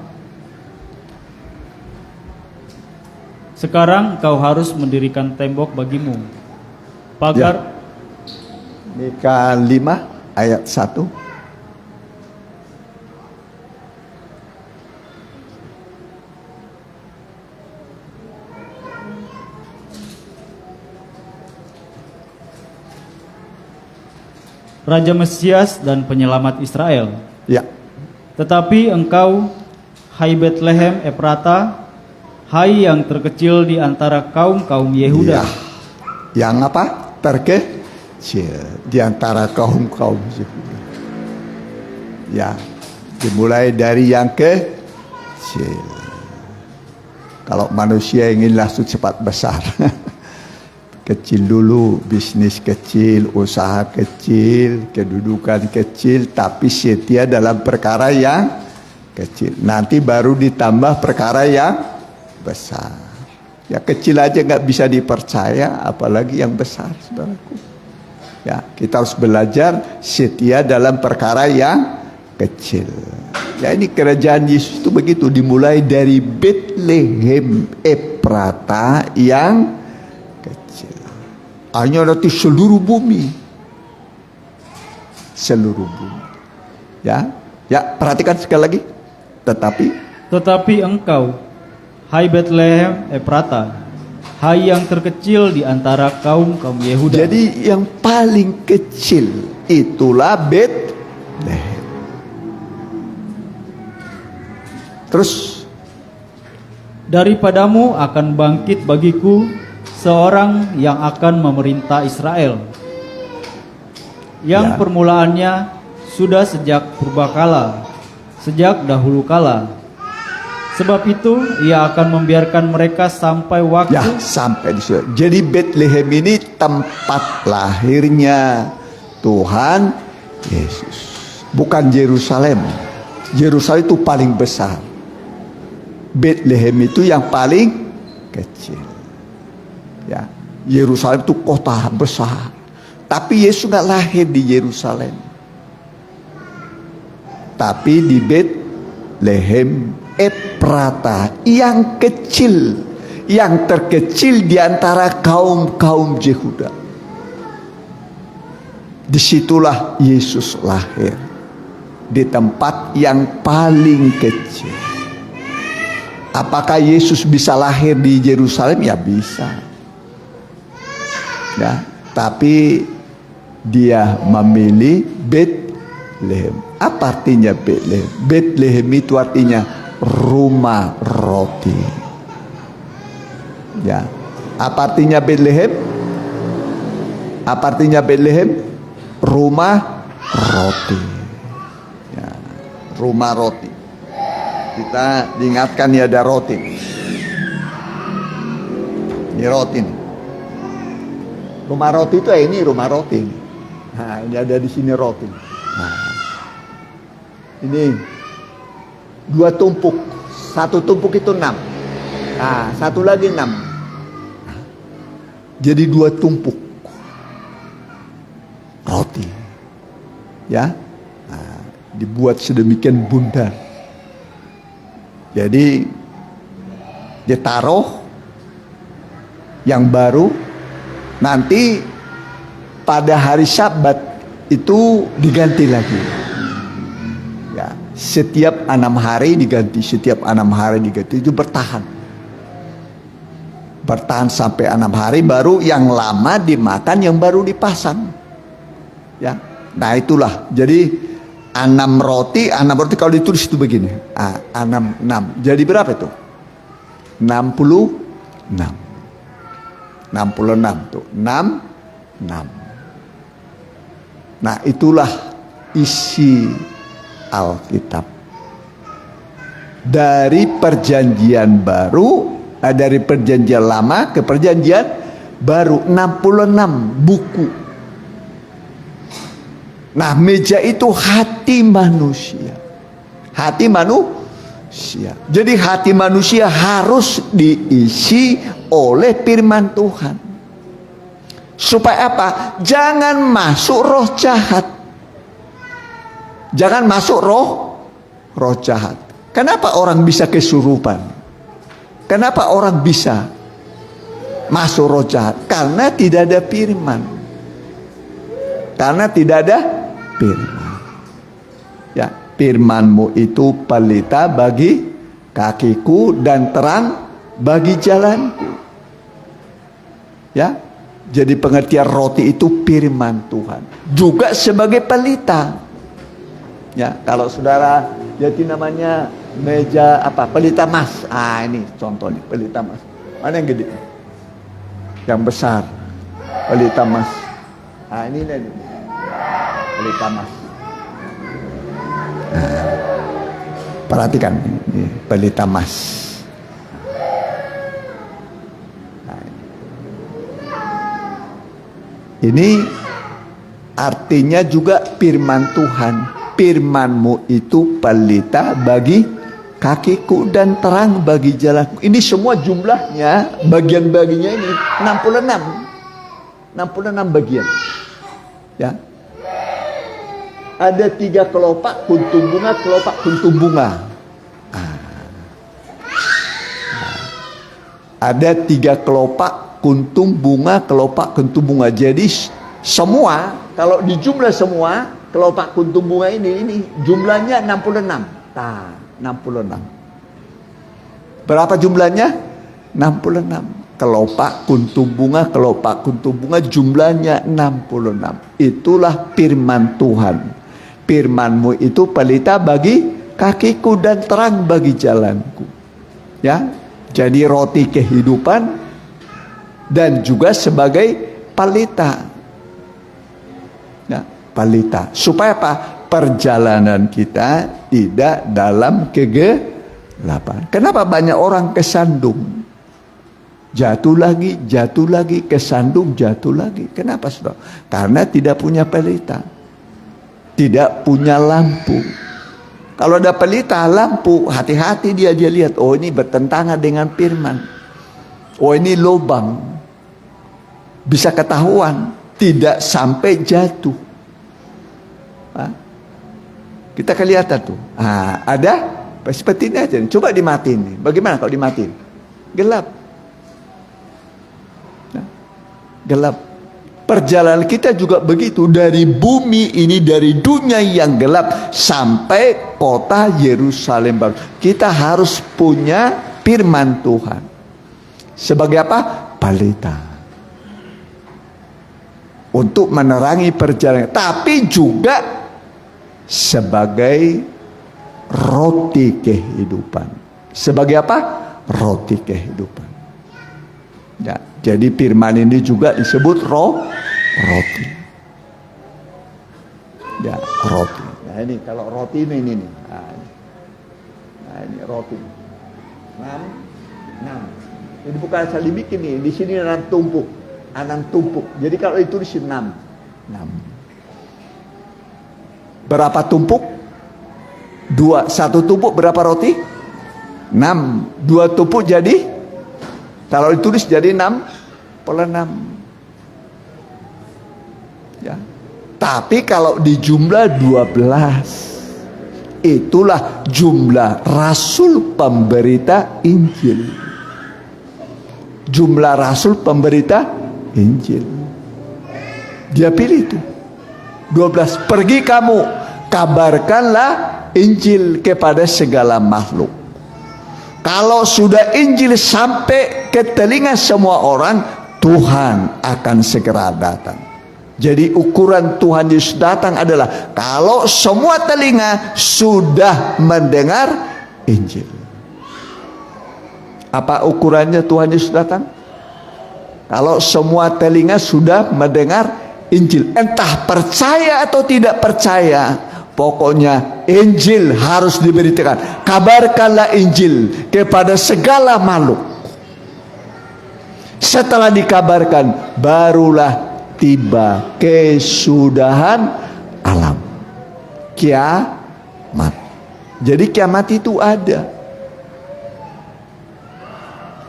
Sekarang kau harus mendirikan tembok bagimu, pagar. Mika 5 ayat 1. Raja Mesias dan penyelamat Israel. Ya. Tetapi engkau, hai Bethlehem Efrata, hai yang terkecil di antara kaum-kaum Yehuda. Ya. Yang apa? Terkecil di antara kaum-kaum Yehuda. Ya. Dimulai dari yang kecil. Kalau manusia ingin langsung cepat besar. Kecil dulu, bisnis kecil, usaha kecil, kedudukan kecil, tapi setia dalam perkara yang kecil. Nanti baru ditambah perkara yang besar. Ya kecil aja nggak bisa dipercaya, apalagi yang besar, saudaraku. Ya, kita harus belajar setia dalam perkara yang kecil. Ya, ini kerajaan Yesus itu begitu, dimulai dari Bethlehem Efrata yang kecil. Hanya nanti seluruh bumi. Seluruh bumi. Ya, ya, perhatikan sekali lagi. Tetapi engkau, hai Bethlehem Efrata, hai yang terkecil di antara kaum-kaum Yehuda. jadi yang paling kecil itulah Bethlehem. Terus Daripadamu akan bangkit bagiku seorang yang akan memerintah Israel, yang Ya. permulaannya sudah sejak purbakala, sejak dahulu kala. Sebab itu ia akan membiarkan mereka sampai waktu. ya, sampai di situ. Jadi Bethlehem ini tempat lahirnya Tuhan Yesus, bukan Yerusalem. Yerusalem itu paling besar. Bethlehem itu yang paling kecil. Ya, Yerusalem itu kota besar. Tapi Yesus nggak lahir di Yerusalem. Tapi di Bethlehem Efrata yang kecil, yang terkecil di antara kaum-kaum Yehuda. Disitulah Yesus lahir, di tempat yang paling kecil. Apakah Yesus bisa lahir di Yerusalem? Ya bisa. Ya, tapi dia memilih Bethlehem. Apa artinya Bethlehem? Bethlehem itu artinya rumah roti. Ya, Apa artinya Bethlehem? Apa artinya Bethlehem? Rumah roti. Ya, rumah roti. Kita diingatkan ya ada roti. Ini roti nih. Rumah roti itu ini rumah roti. Nah, ini ada di sini roti. Nah, ini 2 tumpuk. 1 tumpuk itu 6. Nah, 1 lagi 6. Jadi 2 tumpuk roti. Ya. Nah, dibuat sedemikian bundar. Jadi ditaruh yang baru, nanti pada hari Sabat itu diganti lagi. Ya, setiap 6 hari diganti, setiap 6 hari diganti, itu bertahan. Bertahan sampai 6 hari, baru yang lama dimakan, yang baru dipasang. Ya, nah itulah. Jadi 6 roti kalau ditulis itu begini. 6. Jadi berapa itu? 66. 66 tuh. 6. Nah, itulah isi Alkitab. Dari perjanjian baru, dari perjanjian lama ke perjanjian baru, 66 buku. Nah, meja itu hati manusia. Hati manusia. Jadi hati manusia harus diisi oleh firman Tuhan. Supaya apa? Jangan masuk roh jahat. Jangan masuk roh jahat. Kenapa orang bisa kesurupan? Kenapa orang bisa masuk roh jahat? Karena tidak ada firman. Karena tidak ada firman. Ya, firman-Mu itu pelita bagi kakiku dan terang bagi jalanku. Ya, jadi pengertian roti itu firman Tuhan. Juga sebagai pelita. Ya, kalau saudara jadi namanya meja apa? Pelita emas. Ah, ini contohnya pelita emas. Mana yang gede? Yang besar. Pelita emas. Ah, ini pelita emas. Nah, perhatikan ini pelita emas. Ini artinya juga firman Tuhan. Firman-Mu itu pelita bagi kakiku dan terang bagi jalanku. Ini semua jumlahnya, bagian-bagiannya ini 66. 66 bagian. Ya. Ada 3 kelopak kuntum bunga, kelopak kuntum bunga. Ada 3 kelopak kuntum bunga, kelopak kuntum bunga. Jadi semua, kalau dijumlah semua kelopak kuntum bunga ini jumlahnya 66. Nah, 66. Berapa jumlahnya? 66. Kelopak kuntum bunga jumlahnya 66. Itulah firman Tuhan. Firman-Mu itu pelita bagi kakiku dan terang bagi jalanku. Ya, jadi roti kehidupan dan juga sebagai pelita. Ya, pelita. Supaya apa? Perjalanan kita tidak dalam kegelapan. Kenapa banyak orang kesandung? Jatuh lagi, kesandung, jatuh lagi. Kenapa, saudara? Karena tidak punya pelita. Tidak punya lampu. Kalau ada pelita, lampu, hati-hati dia lihat. Oh, ini bertentangan dengan firman. Oh, ini lubang. Bisa ketahuan. Tidak sampai jatuh. Hah? Kita kelihatan tuh. Ada seperti ini aja. Coba dimatiin. Bagaimana kalau dimatiin? Gelap. Gelap. Perjalanan kita juga begitu, dari bumi ini, dari dunia yang gelap sampai kota Yerusalem baru. Kita harus punya firman Tuhan. Sebagai apa? Pelita. Untuk menerangi perjalanan, tapi juga sebagai roti kehidupan. Sebagai apa? Roti kehidupan. Ya, jadi firman ini juga disebut roti. Ya, roti. Nah ini kalau roti ini nih. Nah ini roti. 6. Ini bukan asal dibikin nih. Di sini 6 tumpuk. 6 tumpuk. Jadi kalau ditulis 6. Berapa tumpuk? 2. 1 tumpuk berapa roti? 6. 2 tumpuk jadi, kalau ditulis jadi 6/6. Ya. Tapi kalau di jumlah 12, itulah jumlah rasul pemberita Injil. Jumlah rasul pemberita Injil. Dia pilih itu 12. Pergi kamu, kabarkanlah Injil kepada segala makhluk. Kalau sudah Injil sampai ke telinga semua orang, Tuhan akan segera datang. Jadi ukuran Tuhan Yesus datang adalah kalau semua telinga sudah mendengar Injil. Apa ukurannya Tuhan Yesus datang? Kalau semua telinga sudah mendengar Injil, entah percaya atau tidak percaya, pokoknya Injil harus diberitakan. Kabarkanlah Injil kepada segala makhluk. Setelah dikabarkan, barulah tiba kesudahan alam, kiamat. Jadi kiamat itu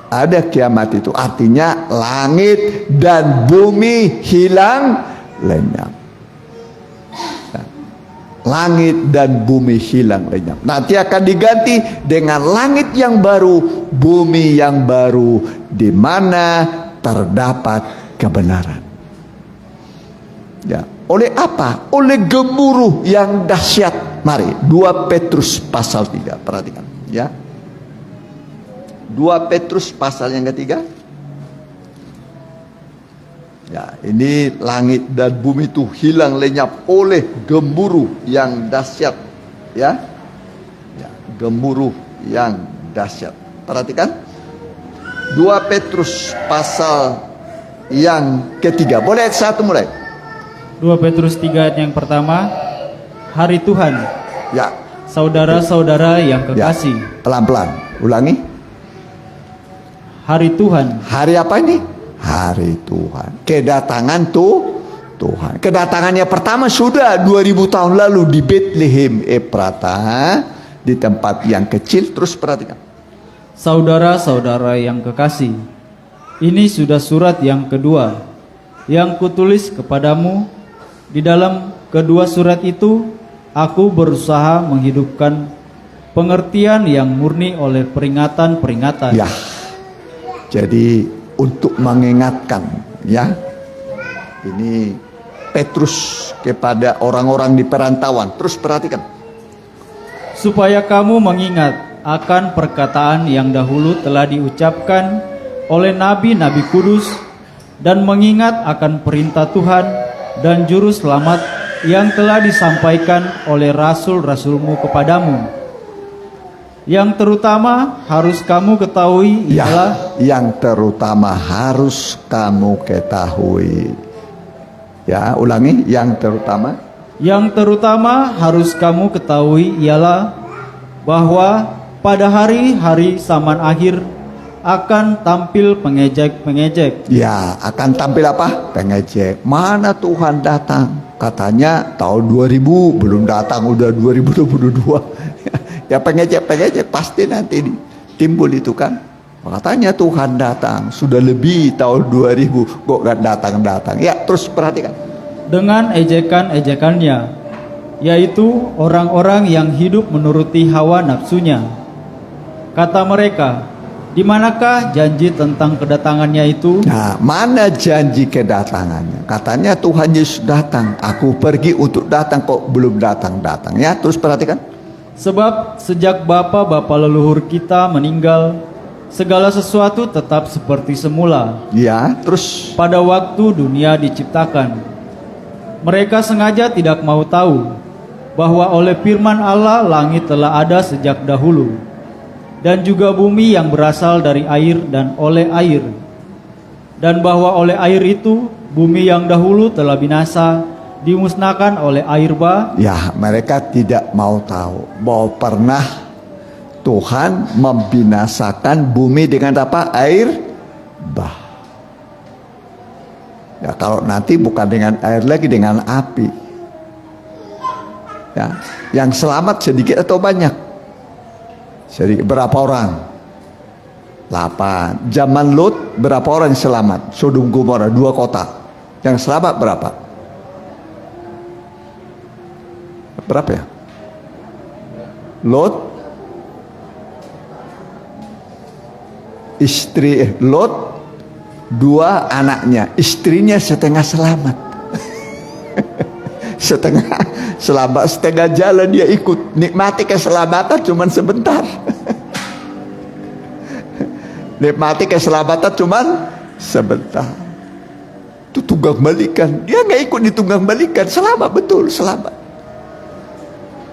ada kiamat itu artinya langit dan bumi hilang lenyap. Langit dan bumi hilang lenyap. Nanti akan diganti dengan langit yang baru, bumi yang baru, di mana terdapat kebenaran. Ya, oleh apa? Oleh gemuruh yang dahsyat. Mari, 2 Petrus pasal 3, perhatikan, ya. 2 Petrus pasal yang ketiga. Ya, ini langit dan bumi itu hilang lenyap oleh gemuruh yang dahsyat, ya. Ya, gemuruh yang dahsyat. Perhatikan. 2 Petrus pasal yang ketiga. Boleh ayat 1 mulai. 2 Petrus 3 ayat yang pertama. Hari Tuhan. Ya. Saudara-saudara yang kekasih. Ya. Pelan-pelan. Ulangi. Hari Tuhan. Hari apa ini? Hari Tuhan. Kedatangan Tuhan. Kedatangannya pertama sudah 2000 tahun lalu di Bethlehem Efrata, di tempat yang kecil. Terus perhatikan. Saudara-saudara yang kekasih, ini sudah surat yang kedua yang kutulis kepadamu. Di dalam kedua surat itu aku berusaha menghidupkan pengertian yang murni oleh peringatan-peringatan. Ya. Jadi untuk mengingatkan, ya, ini Petrus kepada orang-orang di perantauan. Terus perhatikan. Supaya kamu mengingat akan perkataan yang dahulu telah diucapkan oleh nabi-nabi kudus, dan mengingat akan perintah Tuhan dan juru selamat yang telah disampaikan oleh rasul-rasulmu kepadamu. Yang terutama harus kamu ketahui ialah, yang terutama harus kamu ketahui. Ya, ulangi, yang terutama. Yang terutama harus kamu ketahui ialah bahwa pada hari-hari zaman akhir akan tampil pengejek-pengejek. Ya, akan tampil apa? Pengejek. Mana Tuhan datang? Katanya tahun 2000 belum datang, udah 2022. Ya, pengejek-pengejek pasti nanti timbul itu kan. Katanya Tuhan datang, sudah lebih tahun 2000 kok gak datang-datang. Ya, terus perhatikan. Dengan ejekan-ejekannya, yaitu orang-orang yang hidup menuruti hawa nafsunya. Kata mereka, di manakah janji tentang kedatangannya itu? Nah, mana janji kedatangannya? Katanya Tuhan Yesus datang. Aku pergi untuk datang, kok belum datang-datang. Ya, terus perhatikan. Sebab sejak bapa-bapa leluhur kita meninggal, segala sesuatu tetap seperti semula. Ya, terus Pada waktu dunia diciptakan, mereka sengaja tidak mau tahu bahwa oleh firman Allah langit telah ada sejak dahulu, dan juga bumi yang berasal dari air dan oleh air. dan bahwa oleh air itu bumi yang dahulu telah binasa dimusnahkan oleh air bah. Ya, mereka tidak mau tahu bahwa pernah Tuhan membinasakan bumi dengan apa? Air bah. Ya, kalau nanti bukan dengan air lagi, dengan api. Ya, yang selamat sedikit atau banyak? Sedikit. Berapa orang? 8. Zaman Lut berapa orang yang selamat? Sodom Gomora 2 kota. Yang selamat berapa? Berapa ya? Lot, istri Lot, 2 anaknya, istrinya setengah selamat. Setengah selamat, setengah jalan dia ikut nikmati keselamatan cuman sebentar. Nikmati keselamatan cuman sebentar. Itu tunggang balikan, dia nggak ikut di tunggang balikan, selamat betul, selamat.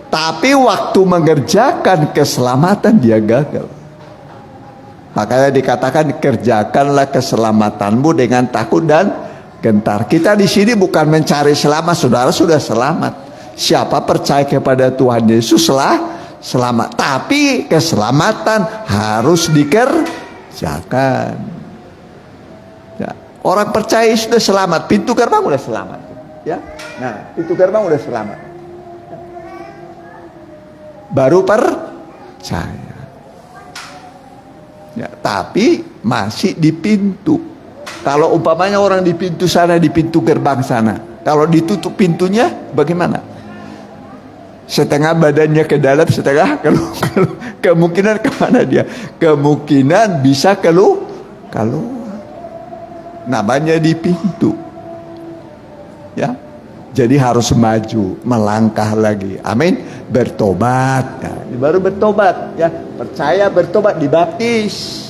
Tapi waktu mengerjakan keselamatan dia gagal. Makanya dikatakan kerjakanlah keselamatanmu dengan takut dan gentar. Kita di sini bukan mencari selamat, saudara sudah selamat. Siapa percaya kepada Tuhan Yesus selamat. Tapi keselamatan harus dikerjakan. Ya. Orang percaya sudah selamat, pintu gerbang sudah selamat. Ya, nah pintu gerbang sudah selamat. Baru percaya. Ya, tapi masih di pintu. Kalau umpamanya orang di pintu sana, di pintu gerbang sana, kalau ditutup pintunya bagaimana? Setengah badannya ke dalam, setengah keluar. Kemungkinan kemana dia? Kemungkinan bisa keluar. Namanya di pintu. Ya. Jadi harus maju, melangkah lagi. Amin. Bertobat. Ya, ini baru bertobat. Ya, percaya bertobat, dibaptis.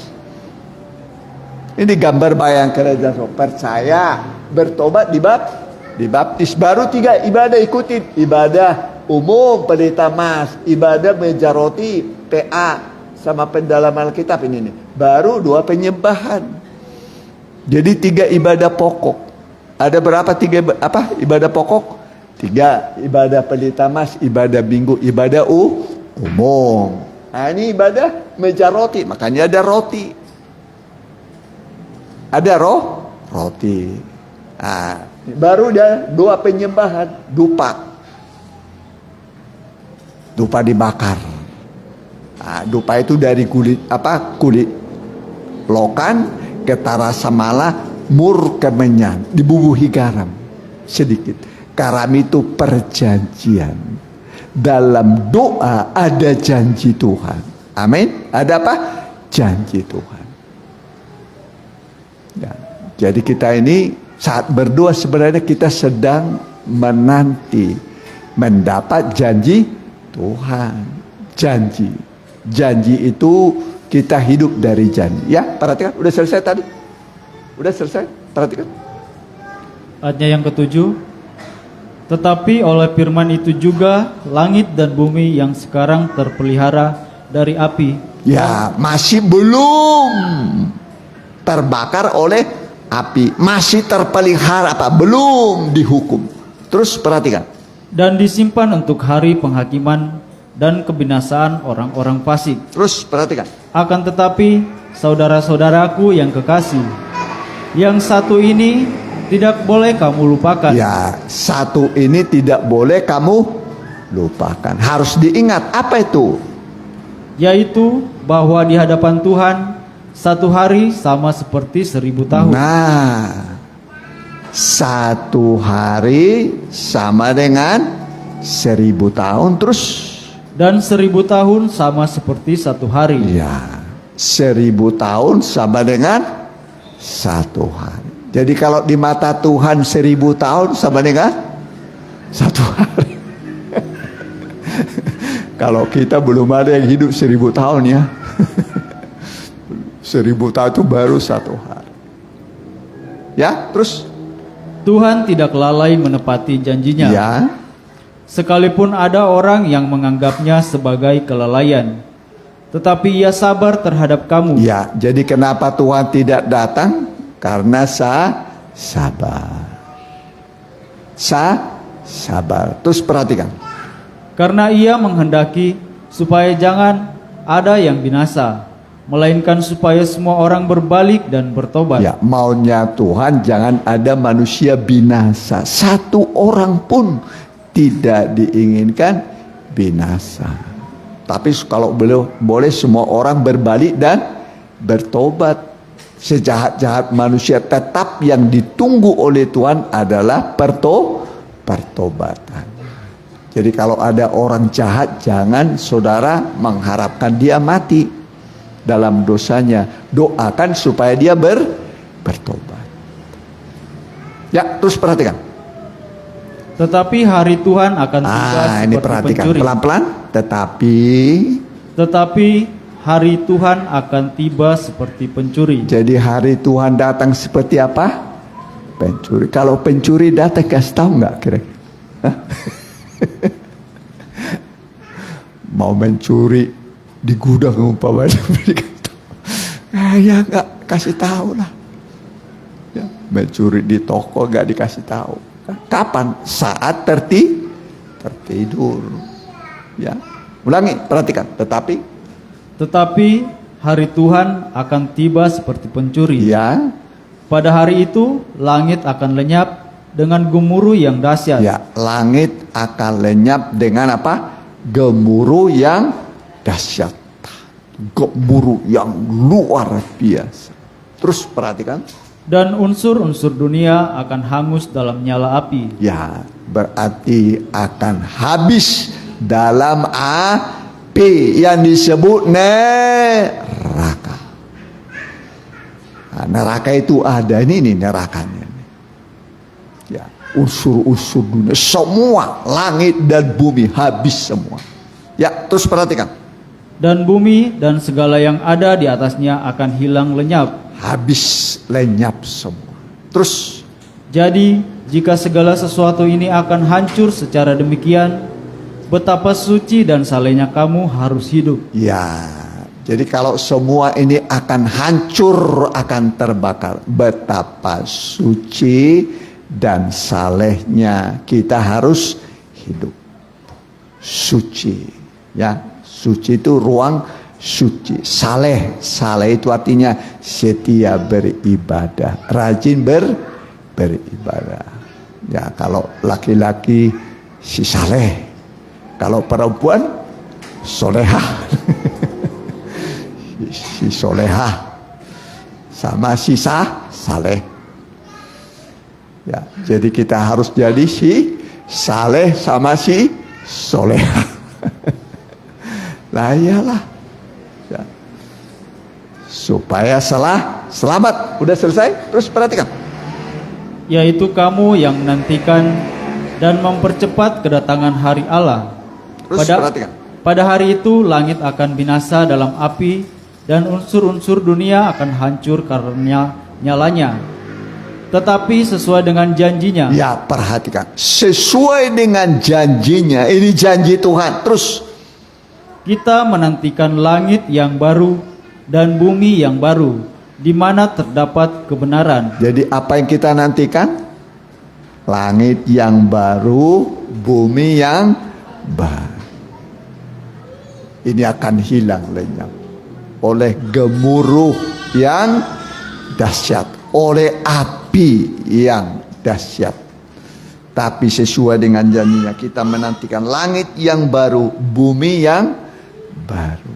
Ini gambar bayang kerajaan. Percaya bertobat, dibaptis. Baru 3 ibadah ikutin. Ibadah umum, pendeta mas. Ibadah meja roti, PA, sama pendalaman Alkitab ini nih. Baru 2 penyembahan. Jadi 3 ibadah pokok. Ada berapa 3 ibadah pokok? 3. Ibadah pendeta mas, ibadah minggu, ibadah umum. Nah ini ibadah meja roti, makanya ada roti. Ada roti. Nah, baru dia 2 penyembahan, dupa. Dupa dibakar. Nah, dupa itu dari kulit lokan, ketara samala, mur kemenyan, dibubuhi garam sedikit. Garam itu perjanjian. Dalam doa ada janji Tuhan. Amin. Ada apa? Janji Tuhan. Ya. Jadi kita ini saat berdoa sebenarnya kita sedang menanti mendapat janji Tuhan. Janji itu kita hidup dari janji. Ya, perhatikan, udah selesai tadi. Udah selesai, perhatikan. Ayatnya yang ke-7. Tetapi oleh firman itu juga langit dan bumi yang sekarang terpelihara dari api. Ya, masih belum terbakar oleh api, masih terpelihara belum dihukum. Terus perhatikan. Dan disimpan untuk hari penghakiman dan kebinasaan orang-orang fasik. Terus perhatikan. Akan tetapi saudara-saudaraku yang kekasih, yang satu ini tidak boleh kamu lupakan. Ya, satu ini tidak boleh kamu lupakan. Harus diingat. Apa itu? Yaitu bahwa di hadapan Tuhan satu hari sama seperti 1000 tahun. Nah, satu hari sama dengan 1000 tahun. Terus dan 1000 tahun sama seperti 1 hari. Ya, 1000 tahun sama dengan 1 hari. Jadi kalau di mata Tuhan 1000 tahun sama dengan 1 hari. Kalau kita belum ada yang hidup 1000 tahun ya. 1000 tahun itu baru 1 hari. Ya, terus Tuhan tidak lalai menepati janjinya. ya, Sekalipun ada orang yang menganggapnya sebagai kelalaian, tetapi ia sabar terhadap kamu. ya. Jadi kenapa Tuhan tidak datang? karena sabar. Sabar. Terus perhatikan. Karena ia menghendaki supaya jangan ada yang binasa, melainkan supaya semua orang berbalik dan bertobat. Ya, maunya Tuhan jangan ada manusia binasa. Satu orang pun tidak diinginkan binasa. Tapi kalau boleh semua orang berbalik dan bertobat. Sejahat-jahat manusia tetap yang ditunggu oleh Tuhan adalah pertobatan. Jadi kalau ada orang jahat, jangan saudara mengharapkan dia mati dalam dosanya. Doakan supaya dia bertobat. Ya, terus perhatikan. Tetapi hari Tuhan akan tiba Ini seperti perhatikan pencuri. pelan-pelan. Tetapi hari Tuhan akan tiba seperti pencuri. Jadi hari Tuhan datang seperti apa? Pencuri. Kalau pencuri datang, kasih tahu nggak kira-kira? Hah? Mau mencuri di gudang umpamanya, ya nggak kasih tahu lah. Ya, mencuri di toko nggak dikasih tahu. Kapan? Saat tertidur. Ya, ulangi, perhatikan. Tetapi hari Tuhan akan tiba seperti pencuri. ya, Pada hari itu langit akan lenyap dengan gemuruh yang dahsyat. ya, langit akan lenyap dengan apa? Gemuruh yang dahsyat. Gemuruh yang luar biasa. Terus perhatikan. Dan unsur-unsur dunia akan hangus dalam nyala api. Ya, berarti akan habis dalam api yang disebut neraka. Nah, neraka itu ada, ini nerakanya. Ya, unsur-unsur dunia, semua langit dan bumi habis semua. Ya, terus perhatikan. Dan bumi dan segala yang ada di atasnya akan hilang lenyap. Habis lenyap semua. Terus Jadi jika segala sesuatu ini akan hancur secara demikian, betapa suci dan salehnya kamu harus hidup. ya, jadi kalau semua ini akan hancur, akan terbakar, betapa suci dan salehnya kita harus hidup. Suci, ya, suci itu ruang suci. Saleh itu artinya setia beribadah, rajin beribadah. Ya, kalau laki-laki si saleh, kalau perempuan solehah. Si solehah sama si saleh. Ya, jadi kita harus jadi si saleh sama si solehah. Lah iyalah. Ya. Supaya selamat. Udah selesai? Terus perhatikan. Yaitu kamu yang menantikan dan mempercepat kedatangan hari Allah. Terus perhatikan. Pada hari itu langit akan binasa dalam api dan unsur-unsur dunia akan hancur karena nyalanya. Tetapi sesuai dengan janjinya. Ya, perhatikan. Sesuai dengan janjinya. Ini janji Tuhan. Terus Kita menantikan langit yang baru dan bumi yang baru, di mana terdapat kebenaran. jadi apa yang kita nantikan? Langit yang baru, bumi yang baru. Ini akan hilang lenyap oleh gemuruh yang dahsyat, oleh api yang dahsyat. Tapi sesuai dengan janjinya, kita menantikan langit yang baru, bumi yang baru.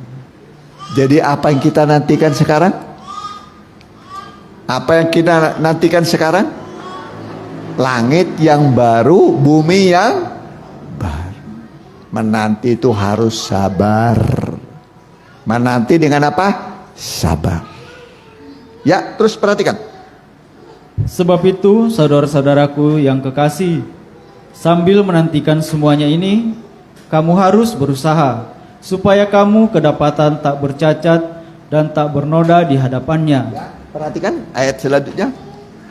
Jadi apa yang kita nantikan sekarang? Apa yang kita nantikan sekarang? Langit yang baru, bumi yang baru. Menanti itu harus sabar. Menanti dengan apa? Sabar. Ya, terus perhatikan. Sebab itu, saudara-saudaraku yang kekasih, sambil menantikan semuanya ini, kamu harus berusaha supaya kamu kedapatan tak bercacat dan tak bernoda di hadapannya. Ya, perhatikan ayat selanjutnya.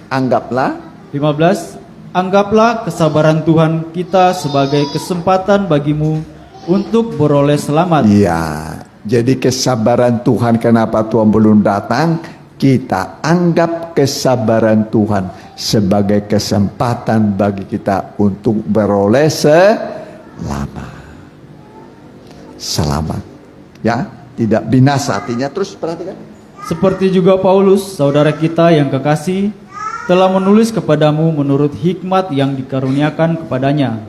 Anggaplah 15. Anggaplah kesabaran Tuhan kita sebagai kesempatan bagimu untuk beroleh selamat. iya, jadi kesabaran Tuhan, kenapa Tuhan belum datang? kita anggap kesabaran Tuhan sebagai kesempatan bagi kita untuk beroleh selamat. Ya, tidak binasa artinya. Terus perhatikan. Seperti juga Paulus, saudara kita yang kekasih, telah menulis kepadamu menurut hikmat yang dikaruniakan kepadanya.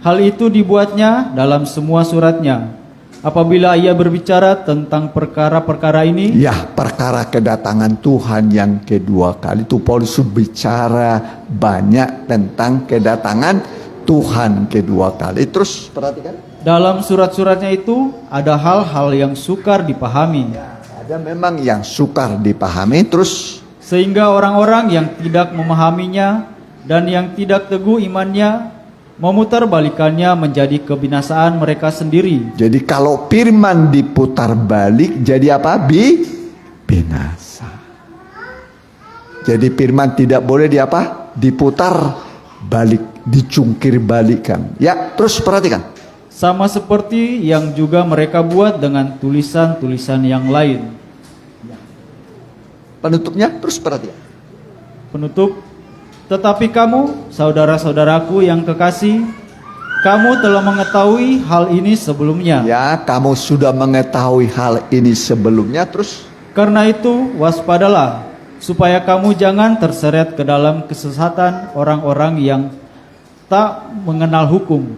Hal itu dibuatnya dalam semua suratnya. Apabila ia berbicara tentang perkara-perkara ini, ya, perkara kedatangan Tuhan yang kedua kali itu Paulus bicara banyak tentang kedatangan Tuhan kedua kali. Terus perhatikan. dalam surat-suratnya itu ada hal-hal yang sukar dipahami. Ada memang yang sukar dipahami. Terus Sehingga orang-orang yang tidak memahaminya dan yang tidak teguh imannya memutarbalikannya menjadi kebinasaan mereka sendiri. jadi kalau firman diputar balik jadi apa? Binasa. Jadi firman tidak boleh diputar balik, dicungkir balikan. Ya, terus perhatikan. Sama seperti yang juga mereka buat dengan tulisan-tulisan yang lain. Penutupnya, terus perhatikan. Penutup, tetapi kamu, saudara-saudaraku yang kekasih, kamu telah mengetahui hal ini sebelumnya. Ya, kamu sudah mengetahui hal ini sebelumnya. Terus Karena itu, waspadalah, supaya kamu jangan terseret ke dalam kesesatan orang-orang yang tak mengenal hukum,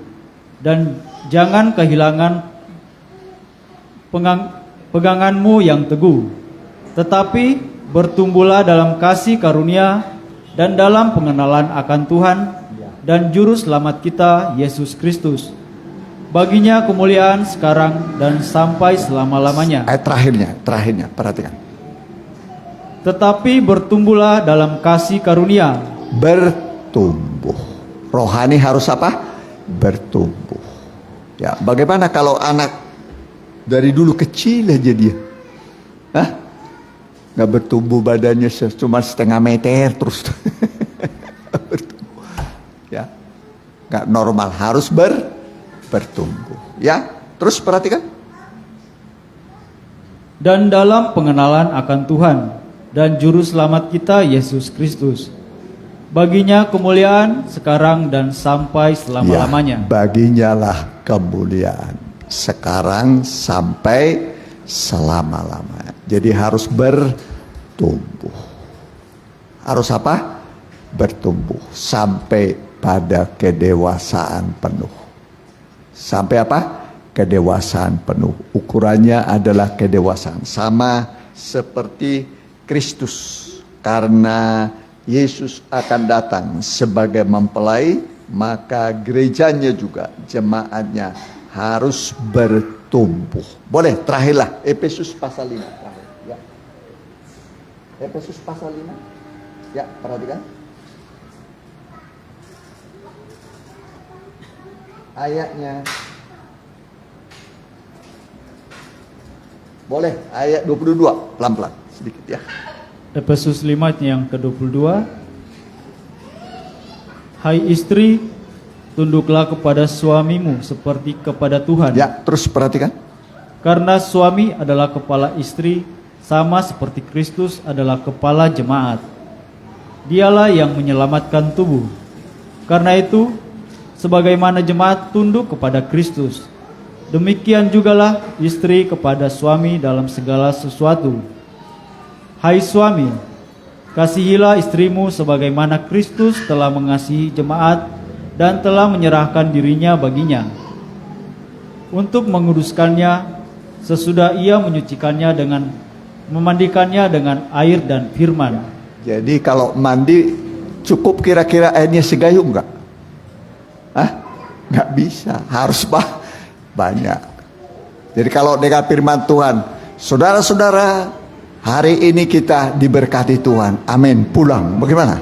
dan jangan kehilangan peganganmu yang teguh, tetapi bertumbuhlah dalam kasih karunia dan dalam pengenalan akan Tuhan dan Juru Selamat kita, Yesus Kristus. Baginya kemuliaan sekarang dan sampai selama-lamanya. ayat terakhirnya, perhatikan. Tetapi bertumbuhlah dalam kasih karunia. Bertumbuh. Rohani harus apa? Bertumbuh. Ya, bagaimana kalau anak dari dulu kecil aja dia? Nggak bertumbuh badannya cuma setengah meter terus. Bertumbuh. Ya, nggak normal, harus bertumbuh. Ya, terus perhatikan. Dan dalam pengenalan akan Tuhan dan Juru Selamat kita, Yesus Kristus. Baginya kemuliaan sekarang dan sampai selama-lamanya. Ya, baginya lah kemuliaan sekarang sampai selama-lamanya. Jadi harus bertumbuh. Harus apa? Bertumbuh sampai pada kedewasaan penuh. Sampai apa? Kedewasaan penuh. Ukurannya adalah kedewasaan. Sama seperti Kristus. Karena Yesus akan datang sebagai mempelai, maka gerejanya juga, jemaatnya harus bertumbuh. Boleh, terakhirlah Efesus pasal 5. Terakhir, ya. Efesus pasal 5. Ya, perhatikan. Ayatnya. Boleh, ayat 22. Pelan-pelan, sedikit ya. Efesus 5 yang ke-22. Hai istri, tunduklah kepada suamimu seperti kepada Tuhan. Ya, terus perhatikan. Karena suami adalah kepala istri, sama seperti Kristus adalah kepala jemaat. Dialah yang menyelamatkan tubuh. Karena itu, sebagaimana jemaat tunduk kepada Kristus, demikian jugalah istri kepada suami dalam segala sesuatu. Hai suami, kasihilah istrimu sebagaimana Kristus telah mengasihi jemaat dan telah menyerahkan dirinya baginya, untuk menguduskannya sesudah ia menyucikannya dengan memandikannya dengan air dan firman. Jadi kalau mandi cukup kira-kira airnya segayung enggak? Nggak bisa, harus banyak. Jadi kalau dengan firman Tuhan, saudara-saudara, hari ini kita diberkati Tuhan, amin, pulang, bagaimana?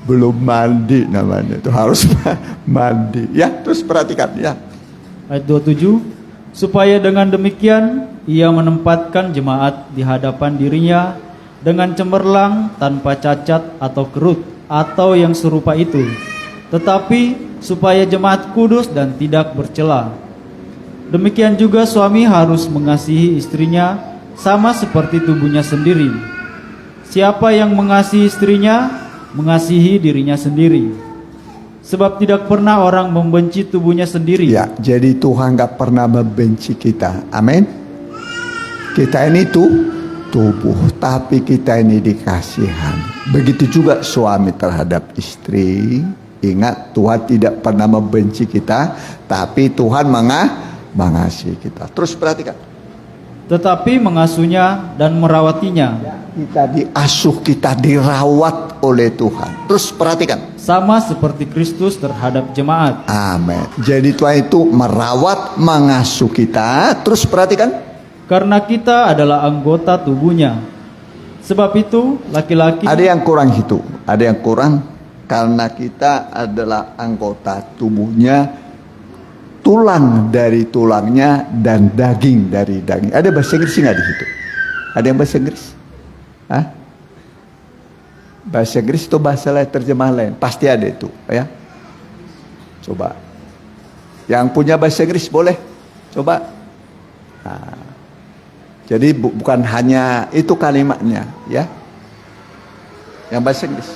Belum mandi namanya, itu harus mandi. Ya, terus perhatikan ya. Ayat 27, supaya dengan demikian ia menempatkan jemaat di hadapan dirinya dengan cemerlang, tanpa cacat atau kerut atau yang serupa itu, tetapi supaya jemaat kudus dan tidak bercela. Demikian juga suami harus mengasihi istrinya sama seperti tubuhnya sendiri. Siapa yang mengasihi istrinya, mengasihi dirinya sendiri. Sebab tidak pernah orang membenci tubuhnya sendiri. Ya, jadi Tuhan gak pernah membenci kita. Amin. Kita ini tubuh, tapi kita ini dikasihan. Begitu juga suami terhadap istri. Ingat, Tuhan tidak pernah membenci kita, tapi Tuhan mengasihi kita. Terus perhatikan. Tetapi mengasuhnya dan merawatinya. Kita diasuh, kita dirawat oleh Tuhan. Terus perhatikan. Sama seperti Kristus terhadap jemaat. Amin. Jadi Tuhan itu merawat, mengasuh kita. Terus perhatikan. Karena kita adalah anggota tubuhnya. Sebab itu laki-laki. Ada yang kurang itu. Ada yang kurang. Karena kita adalah anggota tubuhnya, tulang dari tulangnya dan daging dari daging. Ada bahasa Inggris nggak di situ? Ada yang bahasa Inggris? Hah? Bahasa Inggris itu bahasa lain, terjemah lain. Pasti ada itu, ya. Coba. Yang punya bahasa Inggris boleh? Coba. Nah, jadi bukan hanya itu kalimatnya, ya. Yang bahasa Inggris.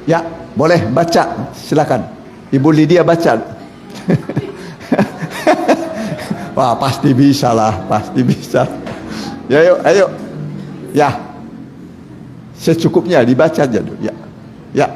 Ya, boleh baca, silakan. Ibu Lydia baca. Wah, pasti bisa lah, pasti bisa. Ya, yuk, ayo. Ya, secukupnya dibaca aja dulu. Ya, ya.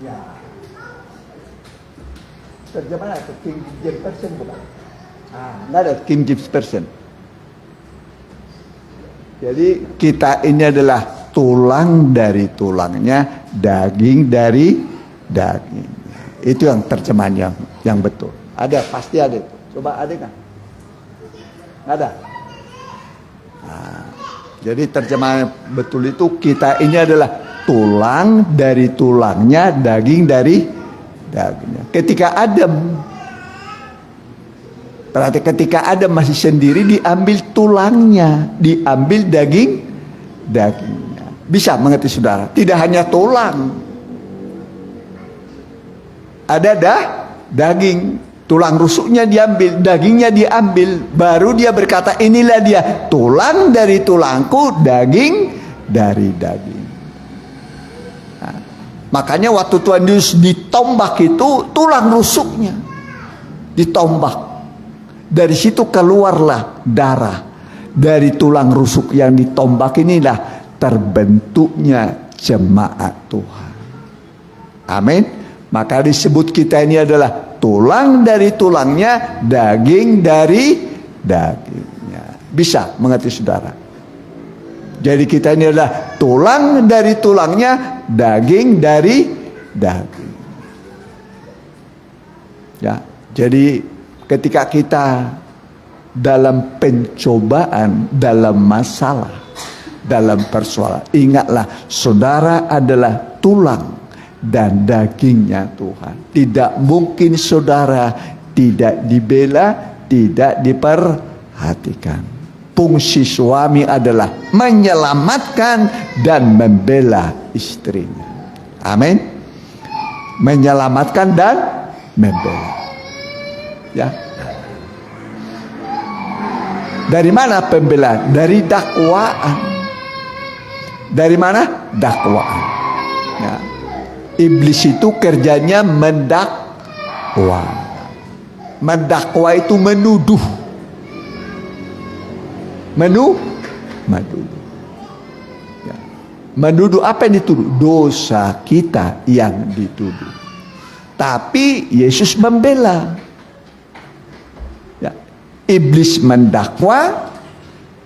Ya. Terjemahan atau King James Version bukan? Nggak ada King James Version. Jadi kita ini adalah tulang dari tulangnya, daging dari dagingnya. Itu yang terjemahan yang betul. Ada, pasti ada itu. Coba ada kan? Nggak ada. Jadi terjemahan betul itu kita ini adalah tulang dari tulangnya, daging dari dagingnya. Ketika Adam masih sendiri, diambil tulangnya, diambil dagingnya. Bisa mengerti saudara? Tidak hanya tulang, ada daging, tulang rusuknya diambil, dagingnya diambil, baru dia berkata inilah dia tulang dari tulangku, daging dari daging. Makanya waktu Tuhan Yesus ditombak itu tulang rusuknya ditombak. Dari situ keluarlah darah. Dari tulang rusuk yang ditombak inilah terbentuknya jemaat Tuhan. Amin. Maka disebut kita ini adalah tulang dari tulangnya, daging dari dagingnya. Bisa mengerti saudara? Jadi kita ini adalah tulang dari tulangnya, daging dari daging. Ya, jadi ketika kita dalam pencobaan, dalam masalah, dalam persoalan, ingatlah saudara adalah tulang dan dagingnya Tuhan. Tidak mungkin saudara tidak dibela, tidak diperhatikan. Fungsi suami adalah menyelamatkan dan membela istrinya. Amin. Menyelamatkan dan membela. Ya. Dari mana pembelaan? Dari dakwaan. Dari mana? Dakwaan. Ya. Iblis itu kerjanya mendakwa. Mendakwa itu menuduh. Menuduh. Ya. Menuduh apa yang dituduh? Dosa kita yang dituduh. Tapi Yesus membela. Ya. Iblis mendakwa,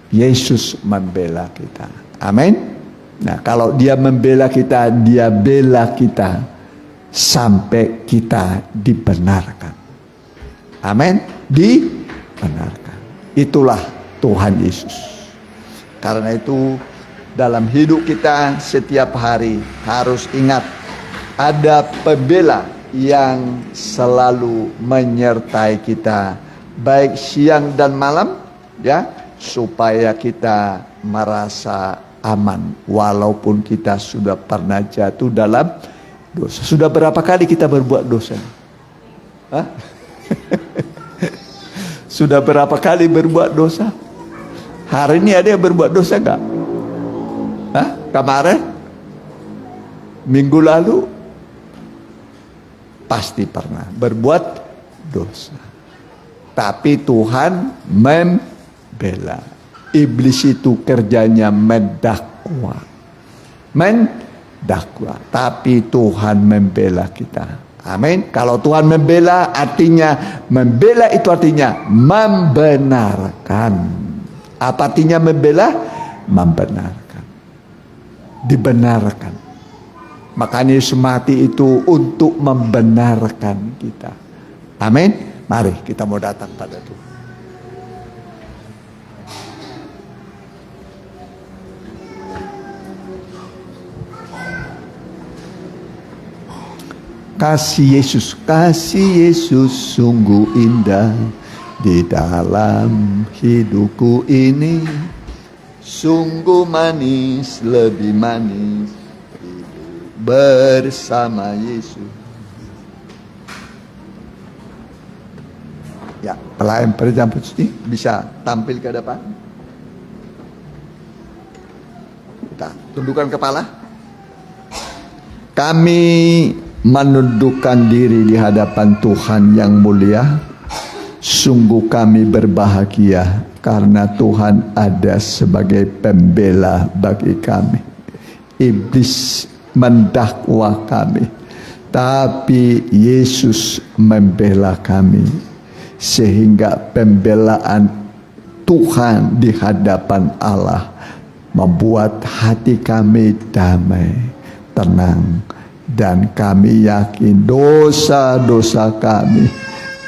Yesus membela kita. Amin. Nah, kalau dia membela kita, dia bela kita sampai kita dibenarkan. Amin. Dibenarkan. Itulah Tuhan Yesus. Karena itu dalam hidup kita setiap hari harus ingat ada pembela yang selalu menyertai kita baik siang dan malam, ya, supaya kita merasa aman walaupun kita sudah pernah jatuh dalam dosa. Sudah berapa kali kita berbuat dosa? Hah? Sudah berapa kali berbuat dosa? Hari ini ada yang berbuat dosa enggak? Hah? Kemarin? Minggu lalu? Pasti pernah berbuat dosa. Tapi Tuhan membela. Iblis itu kerjanya mendakwa. Tapi Tuhan membela kita. Amin. Kalau Tuhan membela, artinya membela itu artinya membenarkan. Apa artinya membela? Membenarkan. Dibenarkan. Makanya Yesus mati itu untuk membenarkan kita. Amin. Mari kita mau datang pada Tuhan. Kasih Yesus sungguh indah di dalam hidupku ini. Sungguh manis, lebih manis bersama Yesus. Ya, pelayan perjamuan ini bisa tampil ke depan. Kita tundukkan kepala. Kami menundukkan diri di hadapan Tuhan yang mulia. Sungguh kami berbahagia karena Tuhan ada sebagai pembela bagi kami. Iblis mendakwa kami, tapi Yesus membela kami, sehingga pembelaan Tuhan di hadapan Allah membuat hati kami damai, tenang, dan kami yakin dosa-dosa kami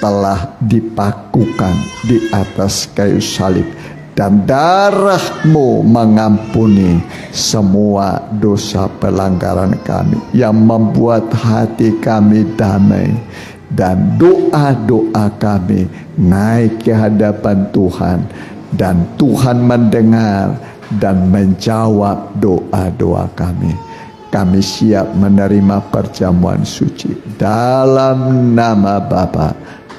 telah dipakukan di atas kayu salib, dan darah-Mu mengampuni semua dosa pelanggaran kami, yang membuat hati kami damai, dan doa-doa kami naik ke hadapan Tuhan, dan Tuhan mendengar dan menjawab doa-doa kami. Kami siap menerima perjamuan suci dalam nama Bapa,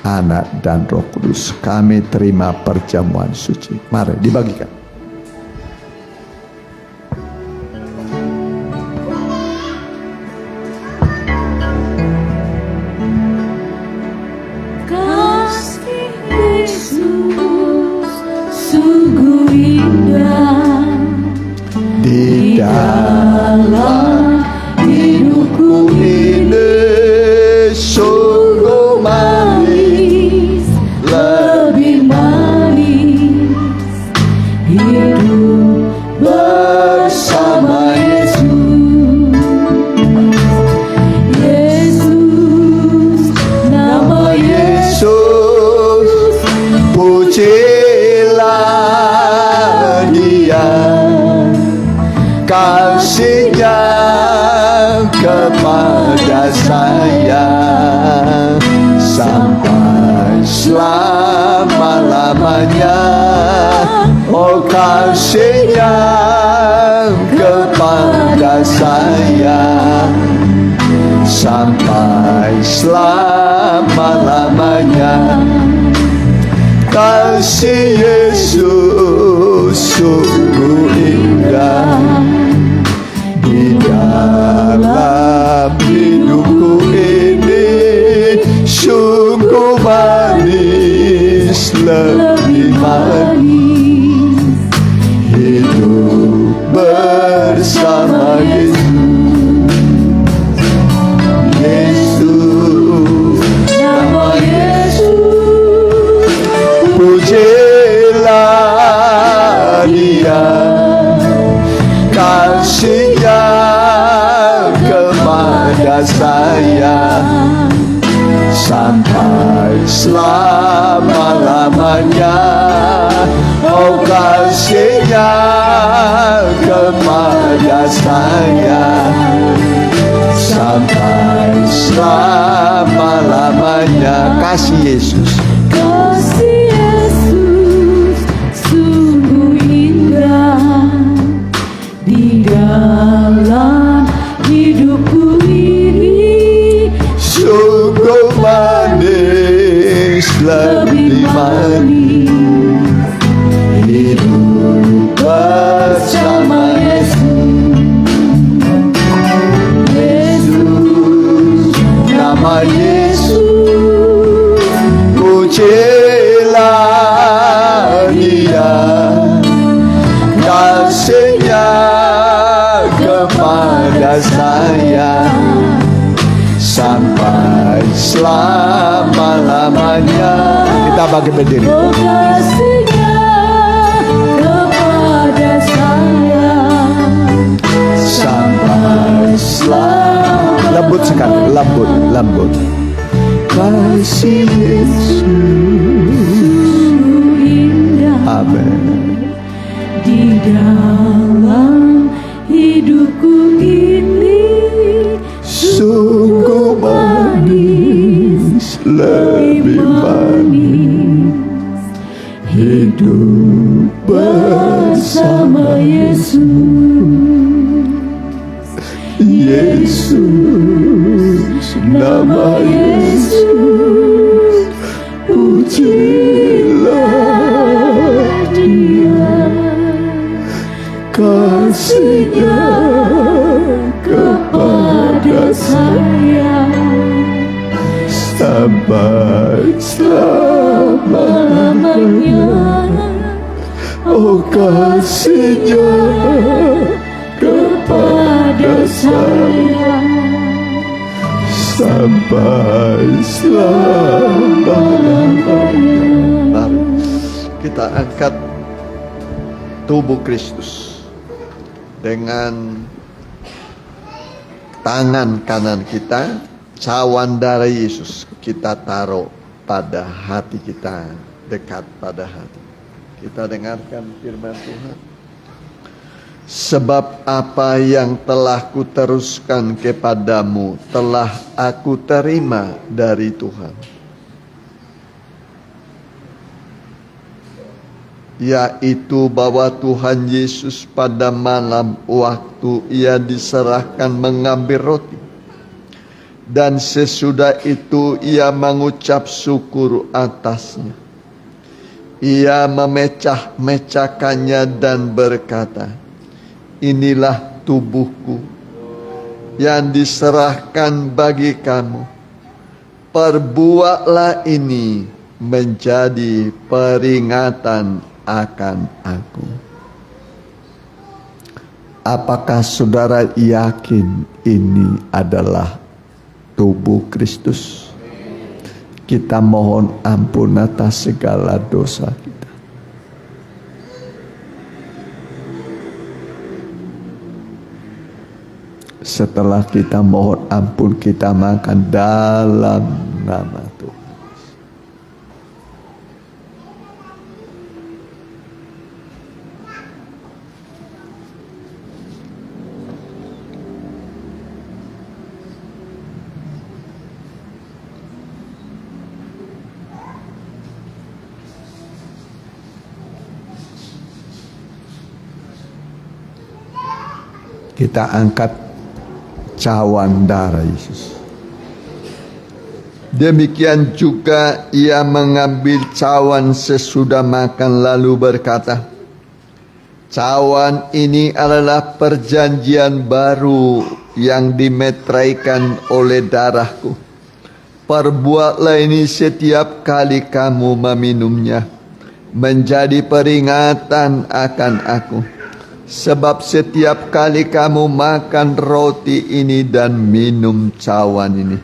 Anak, dan Roh Kudus. Kami terima perjamuan suci. Mari dibagikan. Kasih Yesus sungguh indah Di dalam hidupku ini sungguh manis, lebih manis hidup bersama Yesus. Yesus, nama Yesus, pujilah Dia, kasihnya kepada saya sampai selama-lamanya. Oh, kasihnya kepada saya sampai selama-lamanya. Kasih Yesus sungguh indah di dalam hidupku ini, sungguh manis, lebih manis hidup bersama Yesus. Yesus, nama Yesus, pujilah Dia, kasih sampai selama-lamanya. Oh kasih-Nya kepada saya sampai selama-lamanya. Kasih Yesus, Kasih Yesus sungguh indah di dalam hidupku ini, sungguh manis, lebih manis hidup bersama Yesus. Yesus, nama Yesus, pujilah Dia, kasih-Nya kepada saya sampai selama-lamanya. Kita bagi berdiri. oh kasih-Nya kepada saya Sampai selama. Lembut sekali, lembut. Kasih Yesus, sungguh indah amin. di dalam hidupku ini, Sungguh manis, lebih manis hidup bersama Yesus. Yesus, nama Yesus, pujilah Dia, kasih-Nya kepada saya sampai selama-lamanya. Oh kasih-Nya kepada saya sampai selama-lamanya. Kita angkat tubuh Kristus dengan tangan kanan kita, cawan darah Yesus kita taruh pada hati kita, dekat pada hati. Kita dengarkan firman Tuhan. Sebab apa yang telah kuteruskan kepadamu telah aku terima dari Tuhan, yaitu bahwa Tuhan Yesus pada malam waktu Ia diserahkan mengambil roti, dan sesudah itu Ia mengucap syukur atasnya. Ia memecah-mecahkannya dan berkata, inilah tubuhku yang diserahkan bagi kamu. Perbuatlah ini menjadi peringatan akan aku. Apakah saudara yakin ini adalah tubuh Kristus? Kita mohon ampun atas segala dosa kita. Setelah kita mohon ampun, kita makan dalam nama Tuhan. Kita angkat cawan darah Yesus. Demikian juga Ia mengambil cawan sesudah makan lalu berkata, cawan ini adalah perjanjian baru yang dimeteraikan oleh darahku. Perbuatlah ini setiap kali kamu meminumnya, menjadi peringatan akan aku. Sebab setiap kali kamu makan roti ini dan minum cawan ini,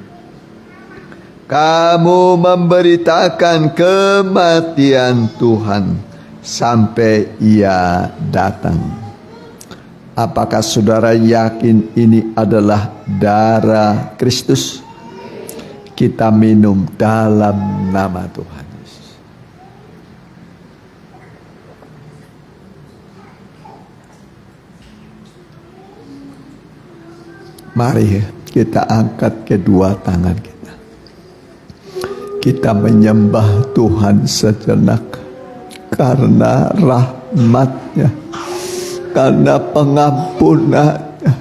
kamu memberitakan kematian Tuhan sampai Ia datang. Apakah saudara yakin ini adalah darah Kristus? kita minum dalam nama Tuhan Yesus. Mari kita angkat kedua tangan kita. Kita menyembah Tuhan sejenak karena rahmat-Nya, karena pengampunan-Nya.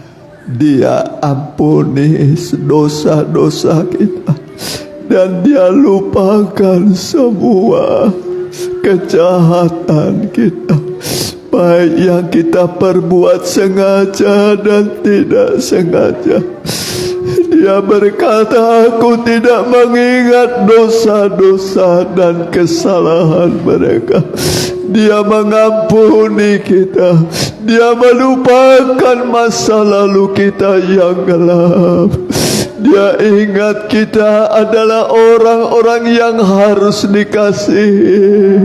Dia ampuni dosa-dosa kita dan Dia lupakan semua kejahatan kita, baik yang kita perbuat sengaja dan tidak sengaja. Dia berkata, aku tidak mengingat dosa-dosa dan kesalahan mereka. Dia mengampuni kita. Dia melupakan masa lalu kita yang gelap. Dia ingat kita adalah orang-orang yang harus dikasihi.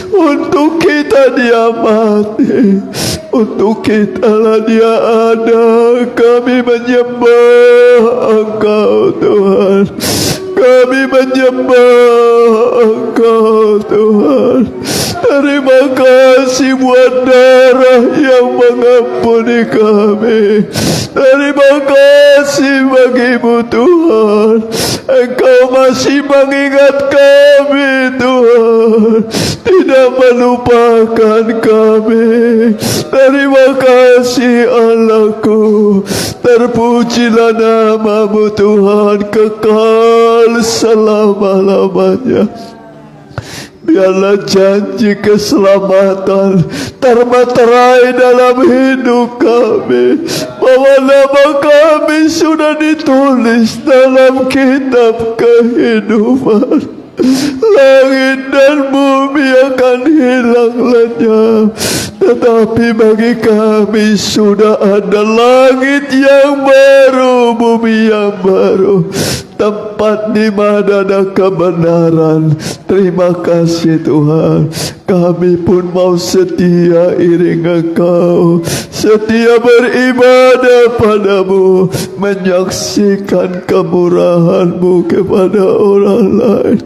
Untuk kita Dia mati, untuk kita lah Dia ada. Kami menyembah Engkau Tuhan, kami menyembah Engkau Tuhan. Terima kasih buat darah yang mengampuni kami. Terima kasih bagimu Tuhan. Engkau masih mengingat kami Tuhan, tidak melupakan kami. Terima kasih Allahku. Terpujilah namamu Tuhan kekal selama-lamanya. Biarlah janji keselamatan termaterai dalam hidup kami, bahwa nama kami sudah ditulis dalam kitab kehidupan. Langit dan bumi akan hilang lenyap, tetapi bagi kami sudah ada langit yang baru, bumi yang baru, tempat di mana ada kebenaran. Terima kasih Tuhan. Kami pun mau setia iring Engkau, setia beribadah padamu, menyaksikan kemurahan-Mu kepada orang lain.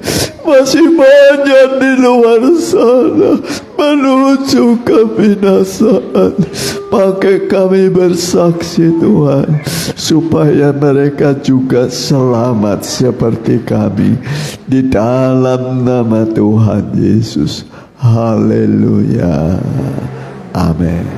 Masih banyak di luar sana menuju kebinasaan. Pakai kami bersaksi Tuhan, supaya mereka juga selamat seperti kami, di dalam nama Tuhan Yesus. Haleluya. Amin.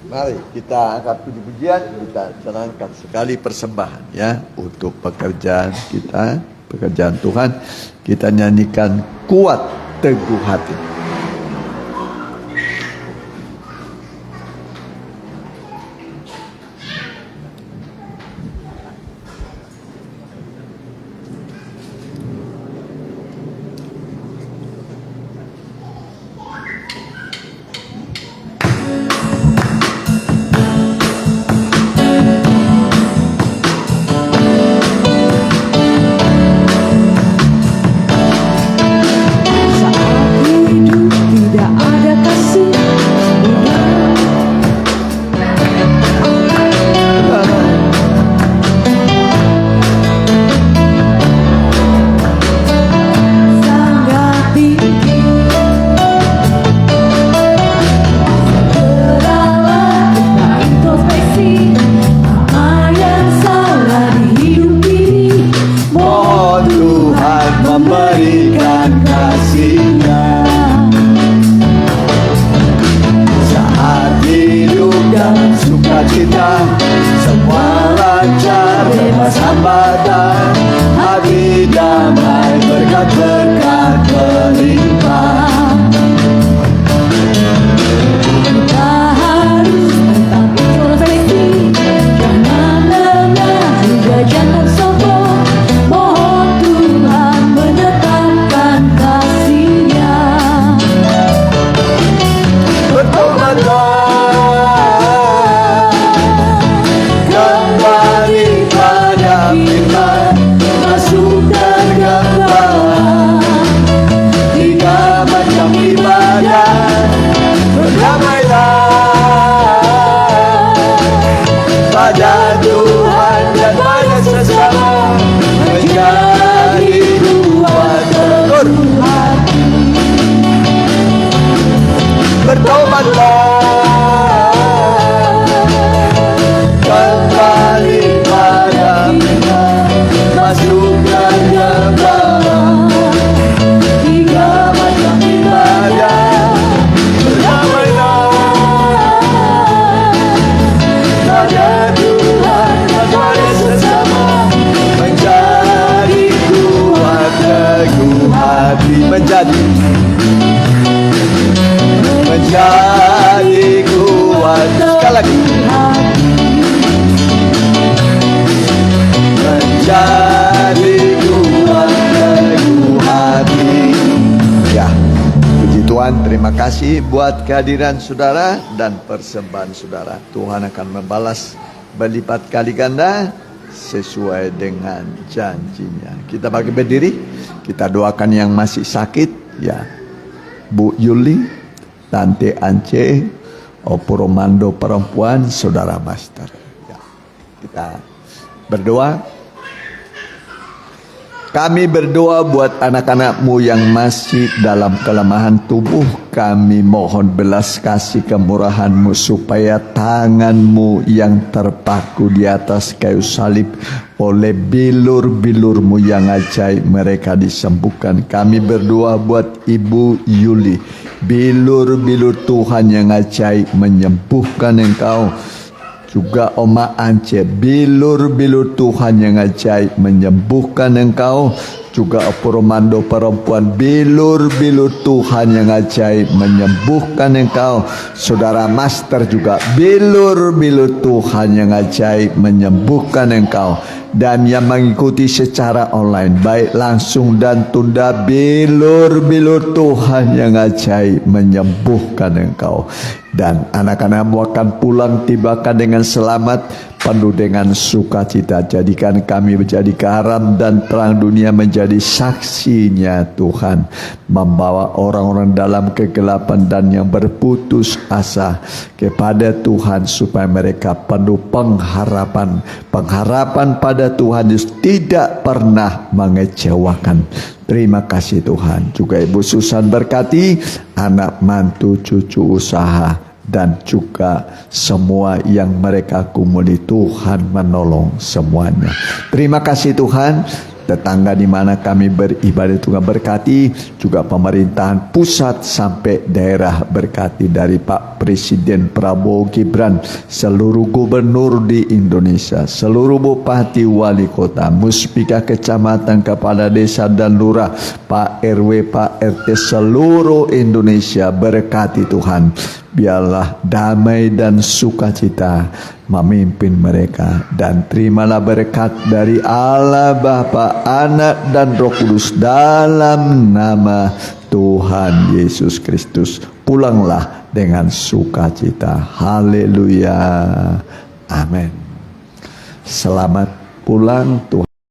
Mari kita angkat puji-pujian, kita senangkan sekali persembahan ya untuk pekerjaan kita, pekerjaan Tuhan. Kita nyanyikan Kuat Teguh Hati. Berdamailah pada lagi. Menjadi Tuhan teguh hati. Ya, puji Tuhan, terima kasih buat kehadiran saudara dan persembahan saudara. Tuhan akan membalas berlipat kali ganda sesuai dengan janjinya. Kita bagi berdiri, kita doakan yang masih sakit, ya, Bu Yuli, Tante Ance, Opo Romando perempuan, Saudara Master. Ya, kita berdoa. Kami berdoa buat anak-anakmu yang masih dalam kelemahan tubuh. Kami mohon belas kasih kemurahan-Mu supaya tangan-Mu yang terpaku di atas kayu salib oleh bilur-bilur-Mu yang ajaib mereka disembuhkan. Kami berdoa buat Ibu Yuli. Bilur-bilur Tuhan yang ajaib menyembuhkan engkau. Juga Oma Ance, bilur-bilur Tuhan yang ajaib menyembuhkan engkau. Juga Opo Romando perempuan, bilur-bilur Tuhan yang ajaib menyembuhkan engkau. Saudara Master juga, bilur-bilur Tuhan yang ajaib menyembuhkan engkau. Dan yang mengikuti secara online, baik langsung dan tunda, bilur-bilur Tuhan yang ajaib menyembuhkan engkau. Dan anak-anakmu akan pulang tibakan dengan selamat, penuh dengan sukacita. Jadikan kami menjadi garam dan terang dunia, menjadi saksinya Tuhan, membawa orang-orang dalam kegelapan dan yang berputus asa kepada Tuhan, supaya mereka penuh pengharapan. Pengharapan pada Tuhan Yesus tidak pernah mengecewakan. Terima kasih Tuhan. Juga Ibu Susan berkati anak mantu cucu usaha, dan juga semua yang mereka kumuli. Tuhan menolong semuanya. Terima kasih Tuhan. Tetangga di mana kami beribadah Tuhan berkati. Juga pemerintahan pusat sampai daerah berkati. Dari Pak Presiden Prabowo Gibran, seluruh gubernur di Indonesia, seluruh bupati, wali kota, muspika kecamatan, kepala desa dan lurah, Pak RW, Pak RT, seluruh Indonesia berkati Tuhan. Biarlah damai dan sukacita memimpin mereka, dan terimalah berkat dari Allah Bapa, Anak dan Roh Kudus, dalam nama Tuhan Yesus Kristus. Pulanglah dengan sukacita. Haleluya. Amin. Selamat pulang Tuhan.